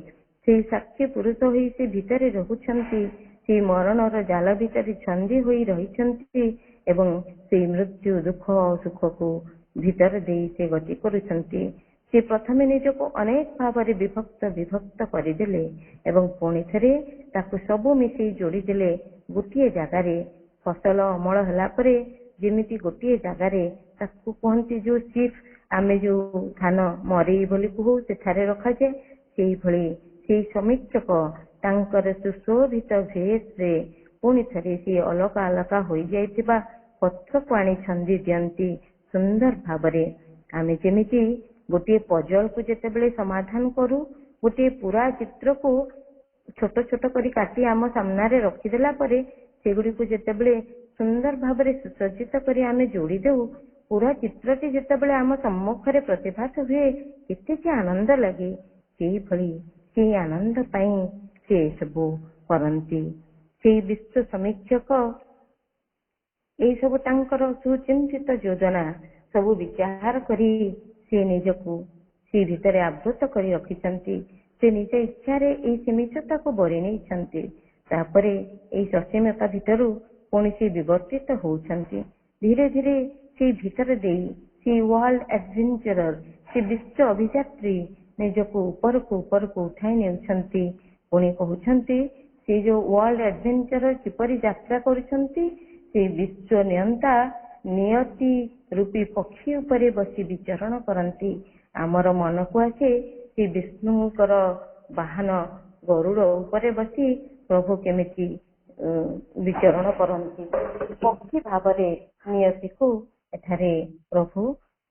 ସେଇ ସାକ୍ଷୀ ପୁରୁଷ ହୋଇ ସେ ଭିତରେ ରହୁଛନ୍ତି, ସେଇ ମରଣର ଜାଲ ଭିତରେ ଛନ୍ଦି ହୋଇ ରହିଛନ୍ତି ଏବଂ ସେଇ ମୃତ୍ୟୁ ଦୁଃଖ ସୁଖକୁ ଭିତର ଦେଇ ସେ ଗତି କରୁଛନ୍ତି। ସେ ପ୍ରଥମେ ନିଜକୁ ଅନେକ ଭାବରେ ବିଭକ୍ତ କରିଦେଲେ ଏବଂ ପୁଣି ଥରେ ତାକୁ ସବୁ ମିଶେଇ ଯୋଡ଼ିଦେଲେ ଗୋଟିଏ ଜାଗାରେ। ଫସଲ ଅମଳ ହେଲା ପରେ ଯେମିତି ଗୋଟିଏ ଜାଗାରେ ତାକୁ କୁହନ୍ତି ଯୋଉ ଚିଫ, ଆମେ ଯୋଉ ଧାନ ମରେଇ ବୋଲି କହୁ ସେଠାରେ ରଖାଯାଏ, ସେଇଭଳି ସେଇ ସମୀକ୍ଷକ ତାଙ୍କର ସୁଶୋଭିତ ଭେଷରେ ପୁଣି ଥରେ ସେ ଅଲଗା ଅଲଗା ହୋଇଯାଇଥିବା ପଥରକୁ ଆଣି ଛନ୍ଦି ଦିଅନ୍ତି ସୁନ୍ଦର ଭାବରେ। ଆମେ ଯେମିତି ଗୋଟିଏ ପଜଲକୁ ଯେତେବେଳେ ସମାଧାନ କରୁ, ଗୋଟିଏ ପୁରା ଚିତ୍ରକୁ ଛୋଟ ଛୋଟ କରି କାଟି ଆମ ସାମ୍ନାରେ ରଖିଦେଲା ପରେ ସେଗୁଡ଼ିକୁ ଯେତେବେଳେ ସୁନ୍ଦର ଭାବରେ ସୁସଜ୍ଜିତ କରି ଆମେ ଯୋଡ଼ି ଦେଉ, ପୁରା ଚିତ୍ରଟି ଯେତେବେଳେ ଆମ ସମ୍ମୁଖରେ ପ୍ରତିଭାତ ହୁଏ କେତେ ଯେ ଆନନ୍ଦ ଲାଗେ। ସେଇଭଳି ସେଇ ଆନନ୍ଦ ପାଇଁ ସେ ସବୁ କରନ୍ତି। ସେଇ ବିଶ୍ୱ ସମୀକ୍ଷକ ଏଇ ସବୁ ତାଙ୍କର ସୁଚିନ୍ତିତ ଯୋଜନା ସବୁ ବିଚାର କରି ସେ ନିଜକୁ ସେ ଭିତରେ ଆବୃତ କରି ରଖିଛନ୍ତି। ସେ ନିଜ ଇଚ୍ଛାରେ ଏଇ ସୀମିତତାକୁ ବରି ନେଇଛନ୍ତି। ତାପରେ ଏଇ ସସୀମତା ଭିତରୁ ପୁଣି ସେ ବିବର୍ତ୍ତିତ ହଉଛନ୍ତି। ଧୀରେ ଧୀରେ ସେଇ ଭିତରେ ଦେଇ ସେ ୱାର୍ଲଡ ଆଡଭେଞ୍ଚରର ସେ ବିଶ୍ୱ ଅଭିଯାତ୍ରୀ ନିଜକୁ ଉପରକୁ ଉଠାଇ ନେଉଛନ୍ତି। ପୁଣି କହୁଛନ୍ତି ସେ ଯୋଉ ୱାର୍ଲଡ ଆଡଭେଞ୍ଚରର କିପରି ଯାତ୍ରା କରୁଛନ୍ତି, ସେ ବିଶ୍ୱ ନିୟନ୍ତା ନିୟତି ରୂପୀ ପକ୍ଷୀ ଉପରେ ବସି ବିଚରଣ କରନ୍ତି। ଆମର ମନକୁ ଆସେ ସେ ବିଷ୍ଣୁଙ୍କର ବାହନ ଗରୁଡ଼ ଉପରେ ବସି ପ୍ରଭୁ କେମିତି ବିଚରଣ କରନ୍ତି। ପକ୍ଷୀ ଭାବରେ ନିୟତିକୁ ଏଠାରେ ପ୍ରଭୁ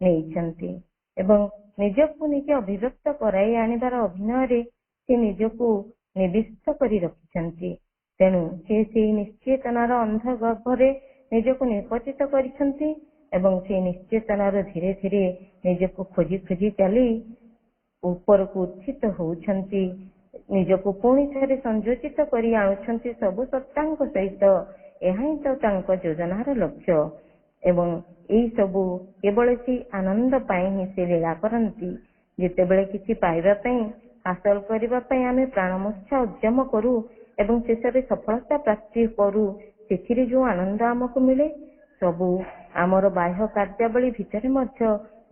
ନେଇଛନ୍ତି ଏବଂ ନିଜକୁ ନିଜେ ଅଭିବ୍ୟକ୍ତ କରାଇ ଆଣିବାର ଅଭିନୟରେ ସେ ନିଜକୁ ନିବିଷ୍ଟ କରି ରଖିଛନ୍ତି। ତେଣୁ ସେ ସେଇ ନିଶ୍ଚେତନାର ଅନ୍ଧ ଗର୍ଭରେ ନିଜକୁ ନିପତିତ କରିଛନ୍ତି ଏବଂ ସେ ନିଶ୍ଚେତନାର ଧୀରେ ଧୀରେ ନିଜକୁ ଖୋଜି ଖୋଜି ଚାଲି ଉପରକୁ ଉତ୍ଥିତ ହଉଛନ୍ତି। ନିଜକୁ ପୁଣି ଥରେ ସଂଯୋଜିତ କରି ଆଣୁଛନ୍ତି ସବୁ ସତ୍ତାଙ୍କ ସହିତ। ଏହା ହିଁ ତ ତାଙ୍କ ଯୋଜନାର ଲକ୍ଷ୍ୟ ଏବଂ ଏଇ ସବୁ କେବଳ ସେଇ ଆନନ୍ଦ ପାଇଁ ହିଁ ସେ ଲୀଳା କରନ୍ତି। ଯେତେବେଳେ କିଛି ପାଇବା ପାଇଁ ହାସଲ କରିବା ପାଇଁ ଆମେ ପ୍ରାଣମୂର୍ଚ୍ଛା ଉଦ୍ୟମ କରୁ ଏବଂ ଶେଷରେ ସଫଳତା ପ୍ରାପ୍ତି କରୁ, ସେଥିରେ ଯୋଉ ଆନନ୍ଦ ଆମକୁ ମିଳେ ସବୁ ଆମର ବାହ୍ୟ କାର୍ଯ୍ୟାବଳୀ ଭିତରେ ମଧ୍ୟ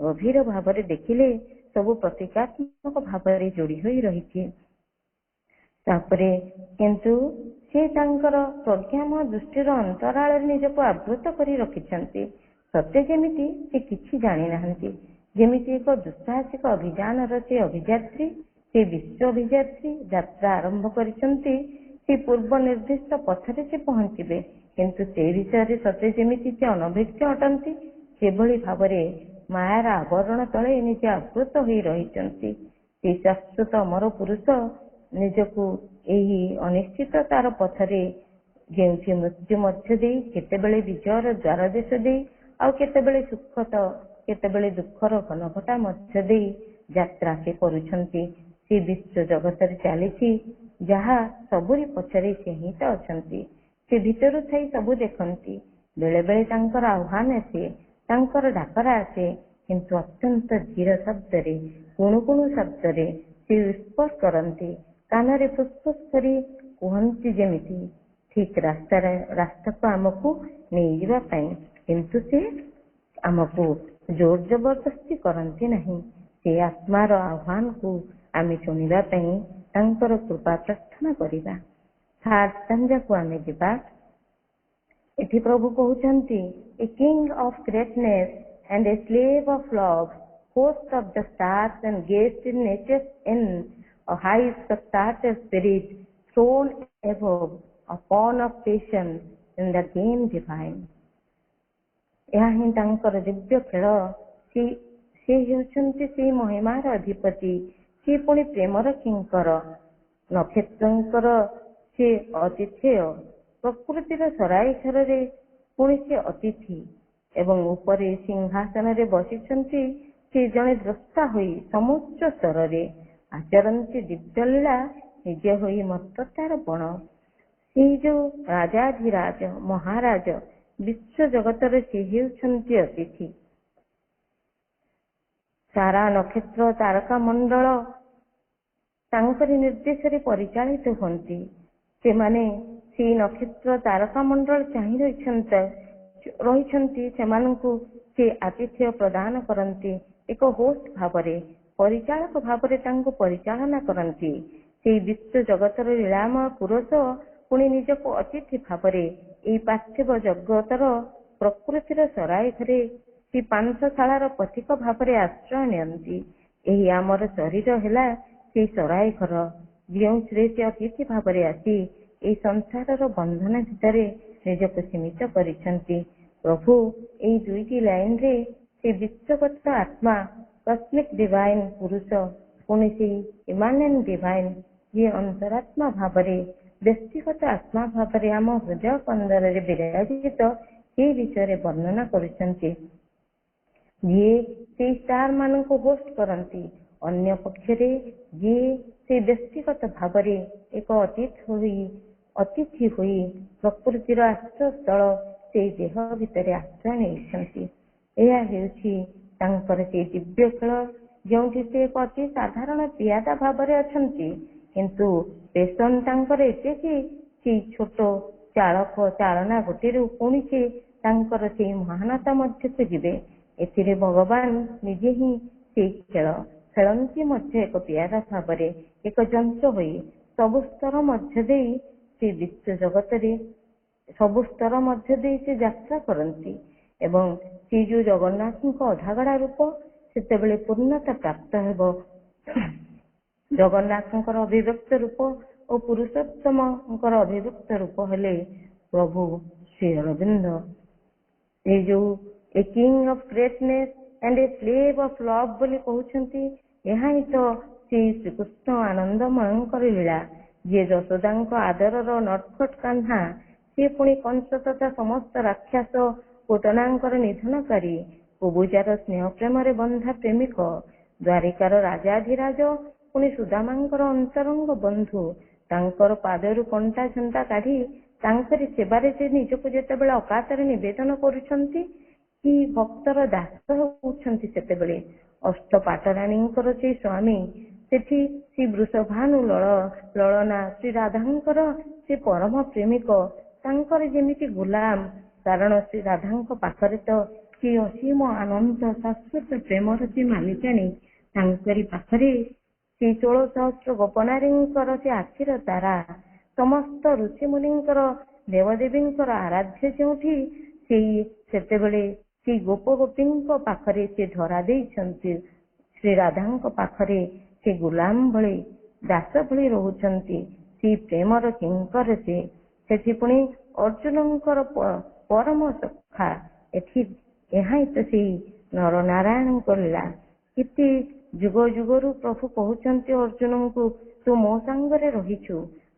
ଗଭୀର ଭାବରେ ଦେଖିଲେ ସବୁ ପ୍ରତୀକାତ୍ମକ ଭାବରେ ଯୋଡ଼ି ହୋଇ ରହିଛି। ତାପରେ କିନ୍ତୁ ସେ ତାଙ୍କର ପ୍ରଜ୍ଞାମୟ ଦୃଷ୍ଟିର ଅନ୍ତରାଳରେ ନିଜକୁ ଆବୃତ କରି ରଖିଛନ୍ତି। ସତେ ଯେମିତି ସେ କିଛି ଜାଣିନାହାନ୍ତି, ଯେମିତି ଏକ ଦୁଃସାହସିକ ଅଭିଯାନର ସେ ଅଭିଯାତ୍ରୀ, ସେ ବିଶ୍ୱ ଅଭିଯାତ୍ରୀ ଯାତ୍ରା ଆରମ୍ଭ କରିଛନ୍ତି। ସେ ପୂର୍ବ ନିର୍ଦ୍ଦିଷ୍ଟ ପଥରେ ସେ ପହଞ୍ଚିବେ, କିନ୍ତୁ ସେ ବିଷୟରେ ସତେ ଯେମିତି ସେ ଅନଭିଜ୍ଞ ଅଟନ୍ତି। ସେଭଳି ଭାବରେ ମାୟାର ଆବରଣ ତଳେ ନିଜେ ଆବୃତ ହୋଇ ରହିଛନ୍ତି। ସେ ଶାଶ୍ୱତ ଅମର ପୁରୁଷ ନିଜକୁ ଏହି ଅନିଶ୍ଚିତତାର ପଥରେ ଯେଉଁଠି ମୃତ୍ୟୁ ମଧ୍ୟ ଦେଇ, କେତେବେଳେ ବିଜୟର ଦ୍ୱାର ଦେଶ ଦେଇ, ଆଉ କେତେବେଳେ ସୁଖ ତ କେତେବେଳେ ଦୁଃଖର ଘନଘଟା ମଧ୍ୟ ଦେଇ ଯାତ୍ରା ସେ କରୁଛନ୍ତି। ସେ ବିଶ୍ୱ ଜଗତରେ ଚାଲିଛି ଯାହା ସବୁରି ପଛରେ ସେ ହିଁ ତ ଅଛନ୍ତି। ସେ ଭିତରୁ ଥାଇ ସବୁ ଦେଖନ୍ତି। ବେଳେ ବେଳେ ତାଙ୍କର ଆହ୍ୱାନ ଆସେ, ତାଙ୍କର ଡାକରା ଆସେ, କିନ୍ତୁ ଅତ୍ୟନ୍ତ ଧୀର ଶବ୍ଦରେ, କୁଣୁ କୁଣୁ ଶବ୍ଦରେ ସେ ହ୍ୱିସ୍ପର କରନ୍ତି, କାନରେ ଫୁସଫୁସ କରି କୁହନ୍ତି ଯେମିତି ଠିକ ରାସ୍ତାକୁ ଆମକୁ ନେଇଯିବା ପାଇଁ, କିନ୍ତୁ ସେ ଆମକୁ ଜୋର ଜବରଦସ୍ତି କରନ୍ତି ନାହିଁ। ସେ ଆତ୍ମାର ଆହ୍ୱାନକୁ ଆମେ ଶୁଣିବା ପାଇଁ ତାଙ୍କର କୃପା ପ୍ରାର୍ଥନା କରିବା। ଥାର୍ଡ ସ୍ଟାଞ୍ଜାକୁ ଆମେ ଯିବା। ଏଠି ପ୍ରଭୁ କହୁଛନ୍ତି, a king of greatness and a slave of love, host of the stars and guest in nature's end, a high spectator spirit, thrown above, a pawn of patience in the game divine. ଏହା ହିଁ ତାଙ୍କର ଦିବ୍ୟ ଖେଳ। ସେ ହେଉଛନ୍ତି ସେଇ ମହିମାର ଅଧିପତି। ସେ ପୁଣି ପ୍ରେମର କିଙ୍କର, ନକ୍ଷତ୍ରଙ୍କର ସେ ଅତିଥେୟ, ପ୍ରକୃତିର ସରାଇ ଘରରେ ପୁଣି ସେ ଅତିଥି ଏବଂ ଉପରେ ସିଂହାସନରେ ବସିଛନ୍ତି। ସେ ଜଣେ ଦ୍ରଷ୍ଟା ହୋଇ ସମୁଚ୍ଚ ସ୍ତରରେ ଆଚରନ୍ତି ଦିବ୍ୟଲୀଳା, ନିଜେ ହୋଇ ମତ୍ତତାର ବଣ। ସେଇ ଯୋଉ ରାଜାଧିରାଜ ମହାରାଜ ବିଶ୍ୱ ଜଗତର ସେ ହେଉଛନ୍ତି ଅତିଥି। ସାରା ନକ୍ଷତ୍ର ତାରକା ମଣ୍ଡଳ ତାଙ୍କରି ନିର୍ଦ୍ଦେଶରେ ପରିଚାଳିତ ହୁଅନ୍ତି। ସେମାନେ ସେଇ ନକ୍ଷତ୍ର ତାରକା ମଣ୍ଡଳ ଚାହିଁ ରହିଛନ୍ତି। ସେମାନଙ୍କୁ ସେ ଆତିଥ୍ୟ ପ୍ରଦାନ କରନ୍ତି। ଏକ ହୋଷ୍ଟ ଭାବରେ, ପରିଚାଳକ ଭାବରେ ତାଙ୍କୁ ପରିଚାଳନା କରନ୍ତି। ସେଇ ବିଶ୍ୱ ଜଗତର ଲୀଳାମୟ ପୁରୁଷ ପୁଣି ନିଜକୁ ଅତିଥି ଭାବରେ ଏଇ ପାର୍ଥିବ ଜଗତର ପ୍ରକୃତିର ସରାଇ ଘରେ ସେ ପାନ୍ଥଶାଳାର ପଥିକ ଭାବରେ ଆଶ୍ରୟ ନିଅନ୍ତି। ଏହି ଆମର ଶରୀର ହେଲା ସେଇ ସରାଇ ଘର, ଯେଉଁଥିରେ ସେ ଅତିଥି ଭାବରେ ଆସି ଏହି ସଂସାରର ବନ୍ଧନ ଭିତରେ ନିଜକୁ ସୀମିତ କରିଛନ୍ତି। ପ୍ରଭୁ ଏଇ ଦୁଇଟି ଲାଇନରେ ସେ ବିଶ୍ୱଗତ ଆତ୍ମା, କସ୍ମିକ ଡିଭାଇନ ପୁରୁଷ, ପୁଣି ସେଇ ଇମାନେଣ୍ଟ ଡିଭାଇନ ଯିଏ ଅନ୍ତରାତ୍ମା ଭାବରେ, ବ୍ୟକ୍ତିଗତ ଆତ୍ମା ଭାବରେ ଆମ ହୃଦୟ କନ୍ଦରରେ ବିରାଜିତ, ସେ ବିଷୟରେ ବର୍ଣ୍ଣନା କରୁଛନ୍ତି। ଯିଏ ସେଇ ଷ୍ଟାର ମାନଙ୍କୁ ହୋଷ୍ଟ କରନ୍ତି, ଅନ୍ୟ ପକ୍ଷରେ ଯିଏ ସେ ବ୍ୟକ୍ତିଗତ ଭାବରେ ଏକ ଅତିଥି ହୋଇ ପ୍ରକୃତିର ଆଶ୍ରୟସ୍ଥଳ ସେଇ ଦେହ ଭିତରେ ଆଶ୍ରୟ ନେଇଛନ୍ତି। ଏହା ହେଉଛି ତାଙ୍କର ସେଇ ଦିବ୍ୟ ଖେଳ, ଯେଉଁଠି ସେ ଏକ ଅତି ସାଧାରଣ ପିଆଦା ଭାବରେ ଅଛନ୍ତି, କିନ୍ତୁ ପେଷଣ ତାଙ୍କର ଏତେ ଯେ ସେଇ ଛୋଟ ଚାଳନା ଗୋଟିରୁ ପୁଣି ସେ ତାଙ୍କର ସେଇ ମହାନତା ମଧ୍ୟକୁ ଯିବେ। ଏଥିରେ ଭଗବାନ ନିଜେ ହିଁ ସେଇ ଖେଳନ୍ତି ମଧ୍ୟ ଏକ ପିଆଦା ଭାବରେ, ଏକ ଯନ୍ତ୍ର ହୋଇ ସବୁ ସ୍ତର ମଧ୍ୟ ଦେଇ ସେ ବିଶ୍ୱ ଜଗତରେ ସବୁ ସ୍ତର ମଧ୍ୟ ଦେଇ ସେ ଯାତ୍ରା କରନ୍ତି। ଏବଂ ସେ ଯୋଉ ଜଗନ୍ନାଥଙ୍କ ଅଧାଗଢା ରୂପ ସେତେବେଳେ ପୂର୍ଣ୍ଣତା ପ୍ରାପ୍ତ ହେବ। ଜଗନ୍ନାଥଙ୍କର ଅଭିବ୍ୟକ୍ତ ରୂପ ଓ ପୁରୁଷୋତ୍ତମଙ୍କର ଅଭିବ୍ୟକ୍ତ ରୂପ ହେଲେ ପ୍ରଭୁ ଶ୍ରୀ ଅରବିନ୍ଦ। ଏ ଯୋଉ a king of greatness and a slave of love ବୋଲି କହୁଛନ୍ତି, ଏହା ହିଁ ତ ଶ୍ରୀ ଶ୍ରୀକୃଷ୍ଣ ଆନନ୍ଦମୟଙ୍କର ଲୀଳା। ଯିଏ ଯଶୋଦାଙ୍କ ଆଦରର ନଟଖଟ କାହ୍ନା, ସିଏ ପୁଣି କଂସ ତଥା ସମସ୍ତ ରାକ୍ଷସ ପୁତନାଙ୍କର ନିଧନକାରୀ, କୁବୁଜାର ସ୍ନେହ ପ୍ରେମରେ ବନ୍ଧା ପ୍ରେମିକ, ଦ୍ୱାରିକାର ରାଜାଧିରାଜ, ପୁଣି ସୁଦାମାଙ୍କର ଅନ୍ତରଙ୍ଗ ବନ୍ଧୁ। ତାଙ୍କର ପାଦରୁ କଣ୍ଟା ଝଣ୍ଟା କାଢି ତାଙ୍କରି ସେବାରେ ସେ ନିଜକୁ ଯେତେବେଳେ ଅକାତରେ ନିବେଦନ କରୁଛନ୍ତି, କି ଭକ୍ତର ଦାସ ହେଉଛନ୍ତି, ସେତେବେଳେ ଅଷ୍ଟପାଟରାଣୀଙ୍କର ସେ ସ୍ୱାମୀ, ସେଠି ଶ୍ରୀ ବୃଷଭାନୁ ଲଳନା ଶ୍ରୀ ରାଧାଙ୍କର ସେ ପରମ ପ୍ରେମିକ, ତାଙ୍କର ଯେମିତି ଗୁଲାମ। କାରଣ ଶ୍ରୀ ରାଧାଙ୍କ ପାଖରେ ତ ସେ ଅସୀମ ଆନନ୍ଦ ଶାଶ୍ୱତ ପ୍ରେମର ସେ ମାଲିକାଣୀ, ତାଙ୍କରି ପାଖରେ ସେ 16,000 ଗୋପନାରୀଙ୍କର ସେ ଆଖିର ତାରା, ସମସ୍ତ ଋଷିମୁନିଙ୍କର ଦେବଦେବୀଙ୍କର ଆରାଧ୍ୟ ଯେଉଁଠି, ସେତେବେଳେ ସେଇ ଗୋପ ଗୋପୀଙ୍କ ପାଖରେ ସେ ଧରା ଦେଇଛନ୍ତି। ଶ୍ରୀ ରାଧାଙ୍କ ପାଖରେ ସେ ଗୁଲାମ ଭଳି ଦାସ ଭଳି ରହୁଛନ୍ତି। ସେଇ ପ୍ରେମର କିଙ୍କର ସେ। ସେଠି ପୁଣି ଅର୍ଜୁନଙ୍କର ପରମ ସଖା। ଏହା ହିଁ ତ ସେଇ ନରନାରାୟଣଙ୍କ ଲୀଳା। କେତେ ଯୁଗ ଯୁଗରୁ ପ୍ରଭୁ କହୁଛନ୍ତି ଅର୍ଜୁନଙ୍କୁ, ତୁ ମୋ ସାଙ୍ଗରେ ରହିଛୁ,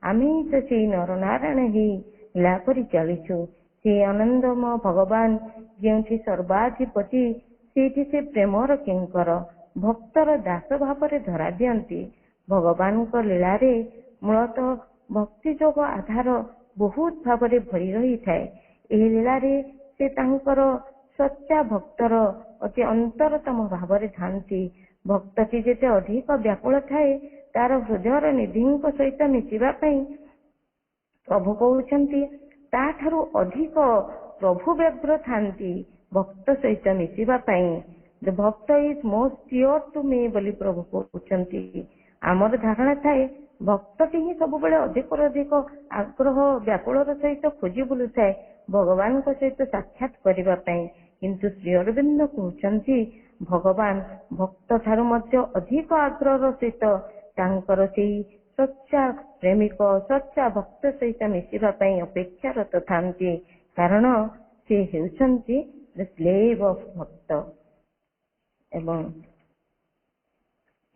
ଆମେ ହିଁ ତ ସେଇ ନରନାରାୟଣ ହେଇ ଲୀଳା କରି ଚାଲିଛୁ। ସେଇ ଆନନ୍ଦମୟ ଭଗବାନ ଯେଉଁଠି ସର୍ବାଧିପତି, ସେଇଠି ସେ ପ୍ରେମର କିଙ୍କର ଭକ୍ତର ଦାସ ଭାବରେ ଧରା ଦିଅନ୍ତି। ଭଗବାନଙ୍କ ଲୀଳାରେ ମୂଳତଃ ଭକ୍ତି ଯୋଗ ଆଧାର ବହୁତ ଭାବରେ ଭରି ରହିଥାଏ। ଏହି ଲୀଳାରେ ସେ ତାଙ୍କର ସଚ୍ଚା ଭକ୍ତର ଅତି ଅନ୍ତରତମ ଭାବରେ ଥାନ୍ତି। ଭକ୍ତଟି ଯେତେ ଅଧିକ ବ୍ୟାକୁଳ ଥାଏ ତାର ହୃଦୟର ନିଧିଙ୍କ ସହିତ ମିଶିବା ପାଇଁ, ପ୍ରଭୁ କହୁଛନ୍ତି ତାଠାରୁ ଅଧିକ ପ୍ରଭୁ ବ୍ୟଗ୍ର ଥାନ୍ତି ଭକ୍ତ ସହିତ ମିଶିବା ପାଇଁ। ଦ ଭକ୍ତ ଇଜ ମୋଷ୍ଟ ଡିୟର ଟୁ ମି ବୋଲି ପ୍ରଭୁ କହୁଛନ୍ତି। ଆମର ଧାରଣା ଥାଏ ଭକ୍ତଟି ହିଁ ସବୁବେଳେ ଅଧିକରୁ ଅଧିକ ଆଗ୍ରହ ବ୍ୟାକୁଳର ସହିତ ଖୋଜି ବୁଲୁଥାଏ ଭଗବାନଙ୍କ ସହିତ ସାକ୍ଷାତ କରିବା ପାଇଁ। କିନ୍ତୁ ଶ୍ରୀ ଅରବିନ୍ଦ କହୁଛନ୍ତି ଭଗବାନ ଭକ୍ତ ଠାରୁ ମଧ୍ୟ ଅଧିକ ଆଗ୍ରହର ସହିତ ତାଙ୍କର ସେଇ ସଚ୍ଚା ପ୍ରେମିକ ସଚ୍ଚା ଭକ୍ତ ସହିତ ମିଶିବା ପାଇଁ ଅପେକ୍ଷାରତ ଥାନ୍ତି। କାରଣ ସେ ହେଉଛନ୍ତି ସ୍ଲେଭ୍ ଅଫ୍ ଭକ୍ତ। ଏବଂ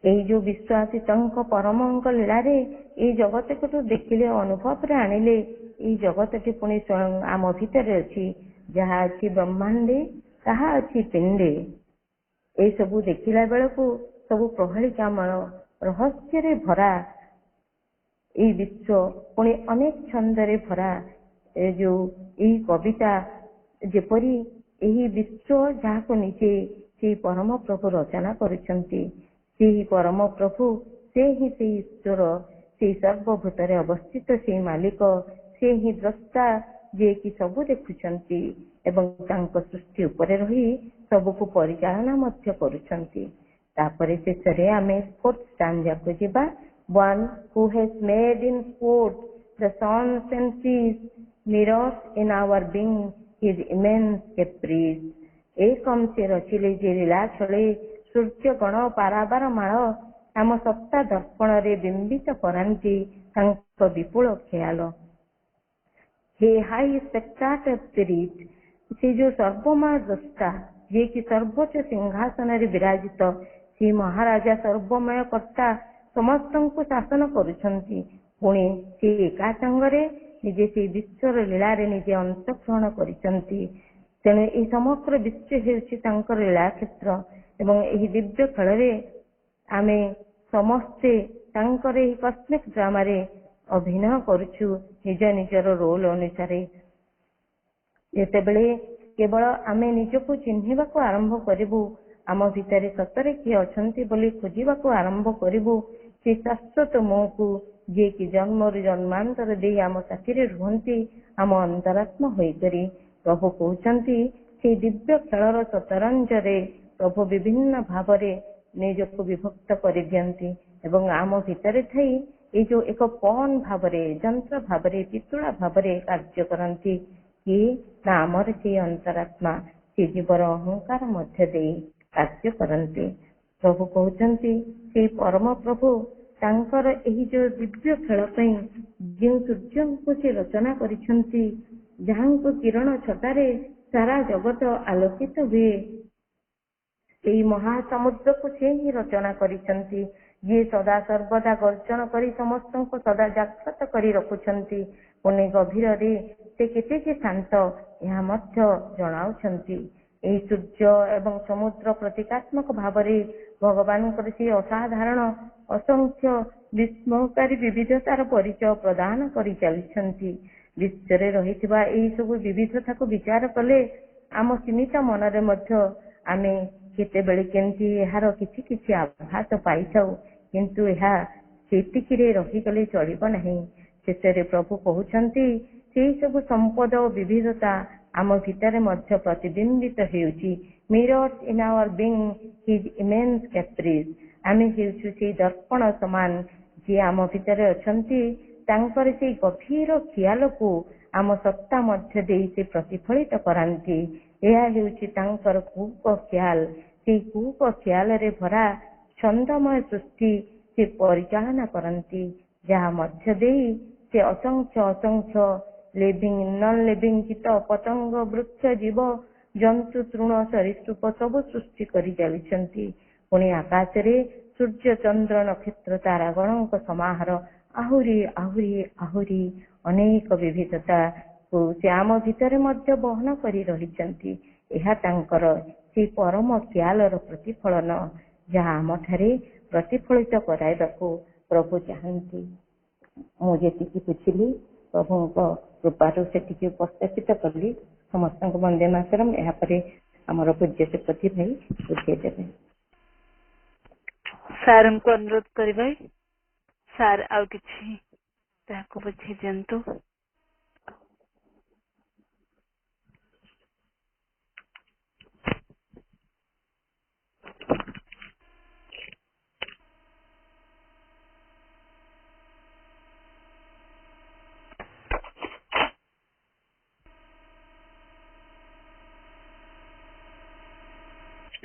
ଏଇ ଯୋଉ ବିଶ୍ୱାସିତଙ୍କ ପରମଙ୍କ ଲୀଳାରେ ଏଇ ଜଗତକୁ ଦେଖିଲେ, ଅନୁଭବରେ ଆଣିଲେ, ଏଇ ଜଗତଟି ପୁଣି ସ୍ୱୟଂ ଆମ ଭିତରେ ଅଛି। ଯାହା ଅଛି ବ୍ରହ୍ମାଣ୍ଡେ ତାହା ଅଛି ପିଣ୍ଡେ। ଏଇ ସବୁ ଦେଖିଲା ବେଳକୁ ସବୁ ପ୍ରହେଳିକାମୟ ରହସ୍ୟରେ ଭରା ଏଇ ବିଶ୍ୱ, ପୁଣି ଅନେକ ଛନ୍ଦରେ ଭରା ଏଇ କବିତା, ଯେପରି ଏହି ବିଶ୍ୱ ଯାହାକୁ ନିଜେ ସେଇ ପରମ ପ୍ରଭୁ ରଚନା କରିଛନ୍ତି। ସେହି ପରମ ପ୍ରଭୁ, ସେ ହିଁ ସେଇ ଈଶ୍ୱର, ସେଇ ସର୍ବଭୂତରେ ଅବସ୍ଥିତ ସେଇ ମାଲିକ, ସେ ହିଁ ଦ୍ରଷ୍ଟା, ଯିଏକି ସବୁ ଦେଖୁଛନ୍ତି ଏବଂ ତାଙ୍କ ସୃଷ୍ଟି ଉପରେ ରହି ସବୁକୁ ପରିଚାଳନା ମଧ୍ୟ କରୁଛନ୍ତି। ତାପରେ ଶେଷରେ ଆମେ 4th stanzaକୁ ଯିବା। One who has made in sport the suns and seas, mirrors in our being his immense caprice. ଏକମ ସେ ରଚିଲେ ଯେ ଲୀଳା ଛଳେ, ସୂର୍ଯ୍ୟ ଗଣ ପାରାବାର ମାଳ, ଆମ ସତ୍ତା ଦର୍ପଣରେ ବିମ୍ବିତ କରାନ୍ତି ତାଙ୍କ ବିପୁଳ ଖେୟାଲ। ହେ ହାଇ ସ୍ପେକ୍ଟ୍ରାଟର ସ୍ପିରିଟ, ସେ ଯୋଉ ସର୍ବମୟ ଦ୍ରଷ୍ଟା, ଯିଏକି ସର୍ବୋଚ୍ଚ ସିଂହାସନରେ ବିରାଜିତ, ସେ ମହାରାଜା ସର୍ବମୟ କର୍ତ୍ତା, ସମସ୍ତଙ୍କୁ ଶାସନ କରୁଛନ୍ତି। ପୁଣି ସେ ଏକା ସାଙ୍ଗରେ ନିଜେ ସେଇ ବିଶ୍ୱର ଲୀଳାରେ ନିଜେ ଅଂଶଗ୍ରହଣ କରିଛନ୍ତି। ତେଣୁ ଏହି ସମଗ୍ର ବିଶ୍ୱ ହେଉଛି ତାଙ୍କର ଲୀଳା କ୍ଷେତ୍ର। ଏବଂ ଏହି ଦିବ୍ୟ ଖେଳରେ ଆମେ ସମସ୍ତେ ତାଙ୍କର ଏହି କସ୍ମିକ ଡ୍ରାମାରେ ଅଭିନୟ କରୁଛୁ ନିଜ ନିଜର ରୋଲ ଅନୁସାରେ। ଯେତେବେଳେ କେବଳ ଆମେ ନିଜକୁ ଚିହ୍ନିବାକୁ ଆରମ୍ଭ କରିବୁ, ଆମ ଭିତରେ ସତରେ କିଏ ଅଛନ୍ତି ବୋଲି ଖୋଜିବାକୁ ଆରମ୍ଭ କରିବୁ, ସେ ଶାଶ୍ୱତ ମୁହଁକୁ ଯିଏକି ଜନ୍ମରୁ ଜନ୍ମାନ୍ତର ଦେଇ ଆମ ସାଥିରେ ରୁହନ୍ତି, ଆମ ଅନ୍ତରାତ୍ମା ହୋଇକରି। ପ୍ରଭୁ କହୁଛନ୍ତି ସେହି ଦିବ୍ୟ ଖେଳର ଶତରଞ୍ଜରେ ପ୍ରଭୁ ବିଭିନ୍ନ ଭାବରେ ନିଜକୁ ବିଭକ୍ତ କରିଦିଅନ୍ତି ଏବଂ ଆମ ଭିତରେ ଥାଇ ଏଇ ଯୋଉ ଏକ ପନ୍ ଭାବରେ, ଯନ୍ତ୍ର ଭାବରେ, ପିତୁଳା ଭାବରେ କାର୍ଯ୍ୟ କରନ୍ତି। କିଏ ନା ଆମର ସେଇ ଅନ୍ତରାତ୍ମା, ସେ ଜୀବର ଅହଙ୍କାର ମଧ୍ୟ ଦେଇ କାର୍ଯ୍ୟ କରନ୍ତି। ପ୍ରଭୁ କହୁଛନ୍ତି ସେଇ ପରମ ପ୍ରଭୁ ତାଙ୍କର ଏହି ଯୋଉ ଦିବ୍ୟ ଖେଳ ପାଇଁ ଯେଉଁ ସୂର୍ଯ୍ୟଙ୍କୁ ସେ ରଚନା କରିଛନ୍ତି, ଯାହାଙ୍କ କିରଣ ଛଟାରେ ସାରା ଜଗତ ଆଲୋକିତ ହୁଏ, ସେଇ ମହାସମୁଦ୍ରକୁ ସେ ହିଁ ରଚନା କରିଛନ୍ତି, ଯିଏ ସଦା ସର୍ବଦା ଗର୍ଜନ କରି ସମସ୍ତଙ୍କୁ ସଦା ଜାଗ୍ରତ କରି ରଖୁଛନ୍ତି। ପୁଣି ଗଭୀରରେ ସେ କେତେ ଯେ ଶାନ୍ତ ଏହା ମଧ୍ୟ ଜଣାଉଛନ୍ତି। ଏହି ସୂର୍ଯ୍ୟ ଏବଂ ସମୁଦ୍ର ପ୍ରତୀକାତ୍ମକ ଭାବରେ ଭଗବାନଙ୍କର ସେହି ଅସାଧାରଣ ଅସଂଖ୍ୟ ବିସ୍ମୟକାରୀ ବିବିଧତାର ପରିଚୟ ପ୍ରଦାନ କରି ଚାଲିଛନ୍ତି। ବିଶ୍ୱରେ ରହିଥିବା ଏହି ସବୁ ବିବିଧତାକୁ ବିଚାର କଲେ ଆମ ସୀମିତ ମନରେ ମଧ୍ୟ ଆମେ କେତେବେଳେ କେମିତି ଏହାର କିଛି କିଛି ଆଭାସ ପାଇଥାଉ, କିନ୍ତୁ ଏହା ସେତିକିରେ ରହିଗଲେ ଚଳିବ ନାହିଁ। ଶେଷରେ ପ୍ରଭୁ କହୁଛନ୍ତି ସେଇ ସବୁ ସମ୍ପଦ ଓ ବିବିଧତା ଆମ ଭିତରେ ମଧ୍ୟ ପ୍ରତିବିମ୍ବିତ ହେଉଛି। ମିରର୍ସ in hour being his immense କ୍ୟାପ୍ରିଜ୍। ଆମେ ହେଉଛୁ ସେଇ ଦର୍ପଣ ସମାନ, ଯିଏ ଆମ ଭିତରେ ଅଛନ୍ତି, ତାଙ୍କର ସେଇ ଗଭୀର ଖିଆଲକୁ ଆମ ସତ୍ତା ମଧ୍ୟ ଦେଇ ସେ ପ୍ରତିଫଳିତ କରାନ୍ତି। ଏହା ହେଉଛି ତାଙ୍କର କୁକ ଖିଆଲ। ସେଇ କୁକ ଖିଆଲରେ ଭରା ଛନ୍ଦମୟ ସୃଷ୍ଟି ସେ ପରିଚାଳନା କରନ୍ତି, ଯାହା ମଧ୍ୟ ଦେଇ ସେ ଅସଂଖ୍ୟ ଅସଂଖ୍ୟ ଲିଭିଂ ନନ୍ ଲିଭିଂ କୀଟ ପତଙ୍ଗ ବୃକ୍ଷ ଜୀବ ଜନ୍ତୁ ତୃଣ ସରୀସୃପ ସବୁ ସୃଷ୍ଟି କରି ଚାଲିଛନ୍ତି। ପୁଣି ଆକାଶରେ ସୂର୍ଯ୍ୟ ଚନ୍ଦ୍ର ନକ୍ଷତ୍ର ତାରାଗଣଙ୍କ ସମାହାର, ଆହୁରି ଆହୁରି ଆହୁରି ଅନେକ ବିବିଧତାକୁ ସେ ଆମ ଭିତରେ ମଧ୍ୟ ବହନ କରି ରହିଛନ୍ତି। ଏହା ତାଙ୍କର ସେହି ପରମ ଖିଆଲର ପ୍ରତିଫଳନ, ଯାହା ଆମଠାରେ ପ୍ରତିଫଳିତ କରାଇବାକୁ ପ୍ରଭୁ ଚାହାନ୍ତି। ମୁଁ ଯେତିକି ବୁଝିଲି ପ୍ରଭୁଙ୍କ କୃପାରୁ ସେତିକି ଉପସ୍ଥାପିତ କଲି। ସମସ୍ତଙ୍କୁ ବନ୍ଦେ ମାତରମ୍। ଏହାପରେ ଆମର ପୂଜ୍ୟ ସେପତି ଭାଇ ବୁଝେଇଦେବେ। ସାର୍ଙ୍କୁ ଅନୁରୋଧ କରିବା, ସାର୍ ଆଉ କିଛି ତାହାକୁ ବୁଝେଇ ଦିଅନ୍ତୁ।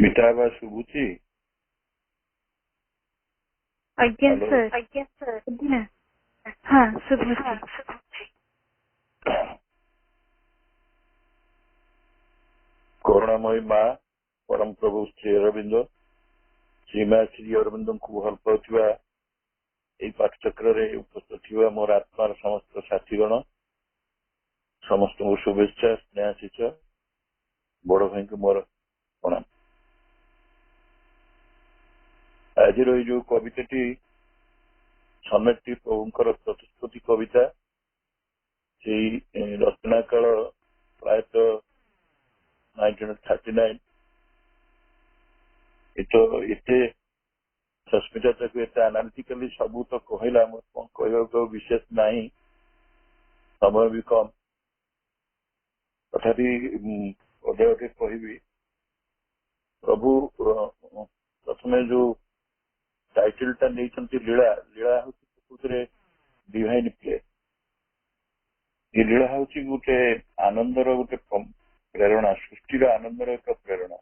ମିଠା ଆବାଜ ଶୁଭୁଛି? ଆଜ୍ଞା ସାର୍, ଆଜ୍ଞା ସାର୍, ହଁ ଶୁଭୁଛି। କରୁଣାମୟୀ ମା ପରମ ପ୍ରଭୁ ଶ୍ରୀ ଅରବିନ୍ଦ, ଶ୍ରୀମା ଶ୍ରୀ ଅରବିନ୍ଦଙ୍କୁ ଭଲ ପାଉଥିବା ଏହି ପାଠଚକ୍ରରେ ଉପସ୍ଥିତ ଥିବା ମୋର ଆତ୍ମାର ସମସ୍ତ ସାଥୀଗଣ, ସମସ୍ତଙ୍କୁ ଶୁଭେଚ୍ଛା, ସ୍ନେହାଶିଷ। ବଡ ଭାଇଙ୍କୁ ମୋର ପ୍ରଣାମ। ଆଜିର ଏଇ ଯୋଉ କବିତାଟି ସମେତଟି ପ୍ରଭୁଙ୍କର ଚତୁଷ୍ପତି କବିତା, ସେଇ ରଚନା କାଳ ପ୍ରାୟତଃ 1939। ଏତେ ସସ୍ମିତା ତାକୁ ଏତେ ଆନାଲିଟିକାଲି ସବୁ ତ କହିଲା, ମୋର କଣ କହିବାକୁ ବିଶେଷ ନାହିଁ, ସମୟ ବି କମ୍। ତଥାପି ଅଧେ ଅଧେ କହିବି। ପ୍ରଭୁ ପ୍ରଥମେ ଯୋଉ ଟାଇଟେଲଟା ନେଇଛନ୍ତି ଲୀଳା, ଲୀଳା ହଉଛି ପ୍ରକୃତରେ ଡିଭାଇନ ପ୍ଲେ। ଏ ଲୀଳା ହଉଛି ଗୋଟେ ଆନନ୍ଦର ଗୋଟେ ପ୍ରେରଣା, ସୃଷ୍ଟିର ଆନନ୍ଦର ଏକ ପ୍ରେରଣା।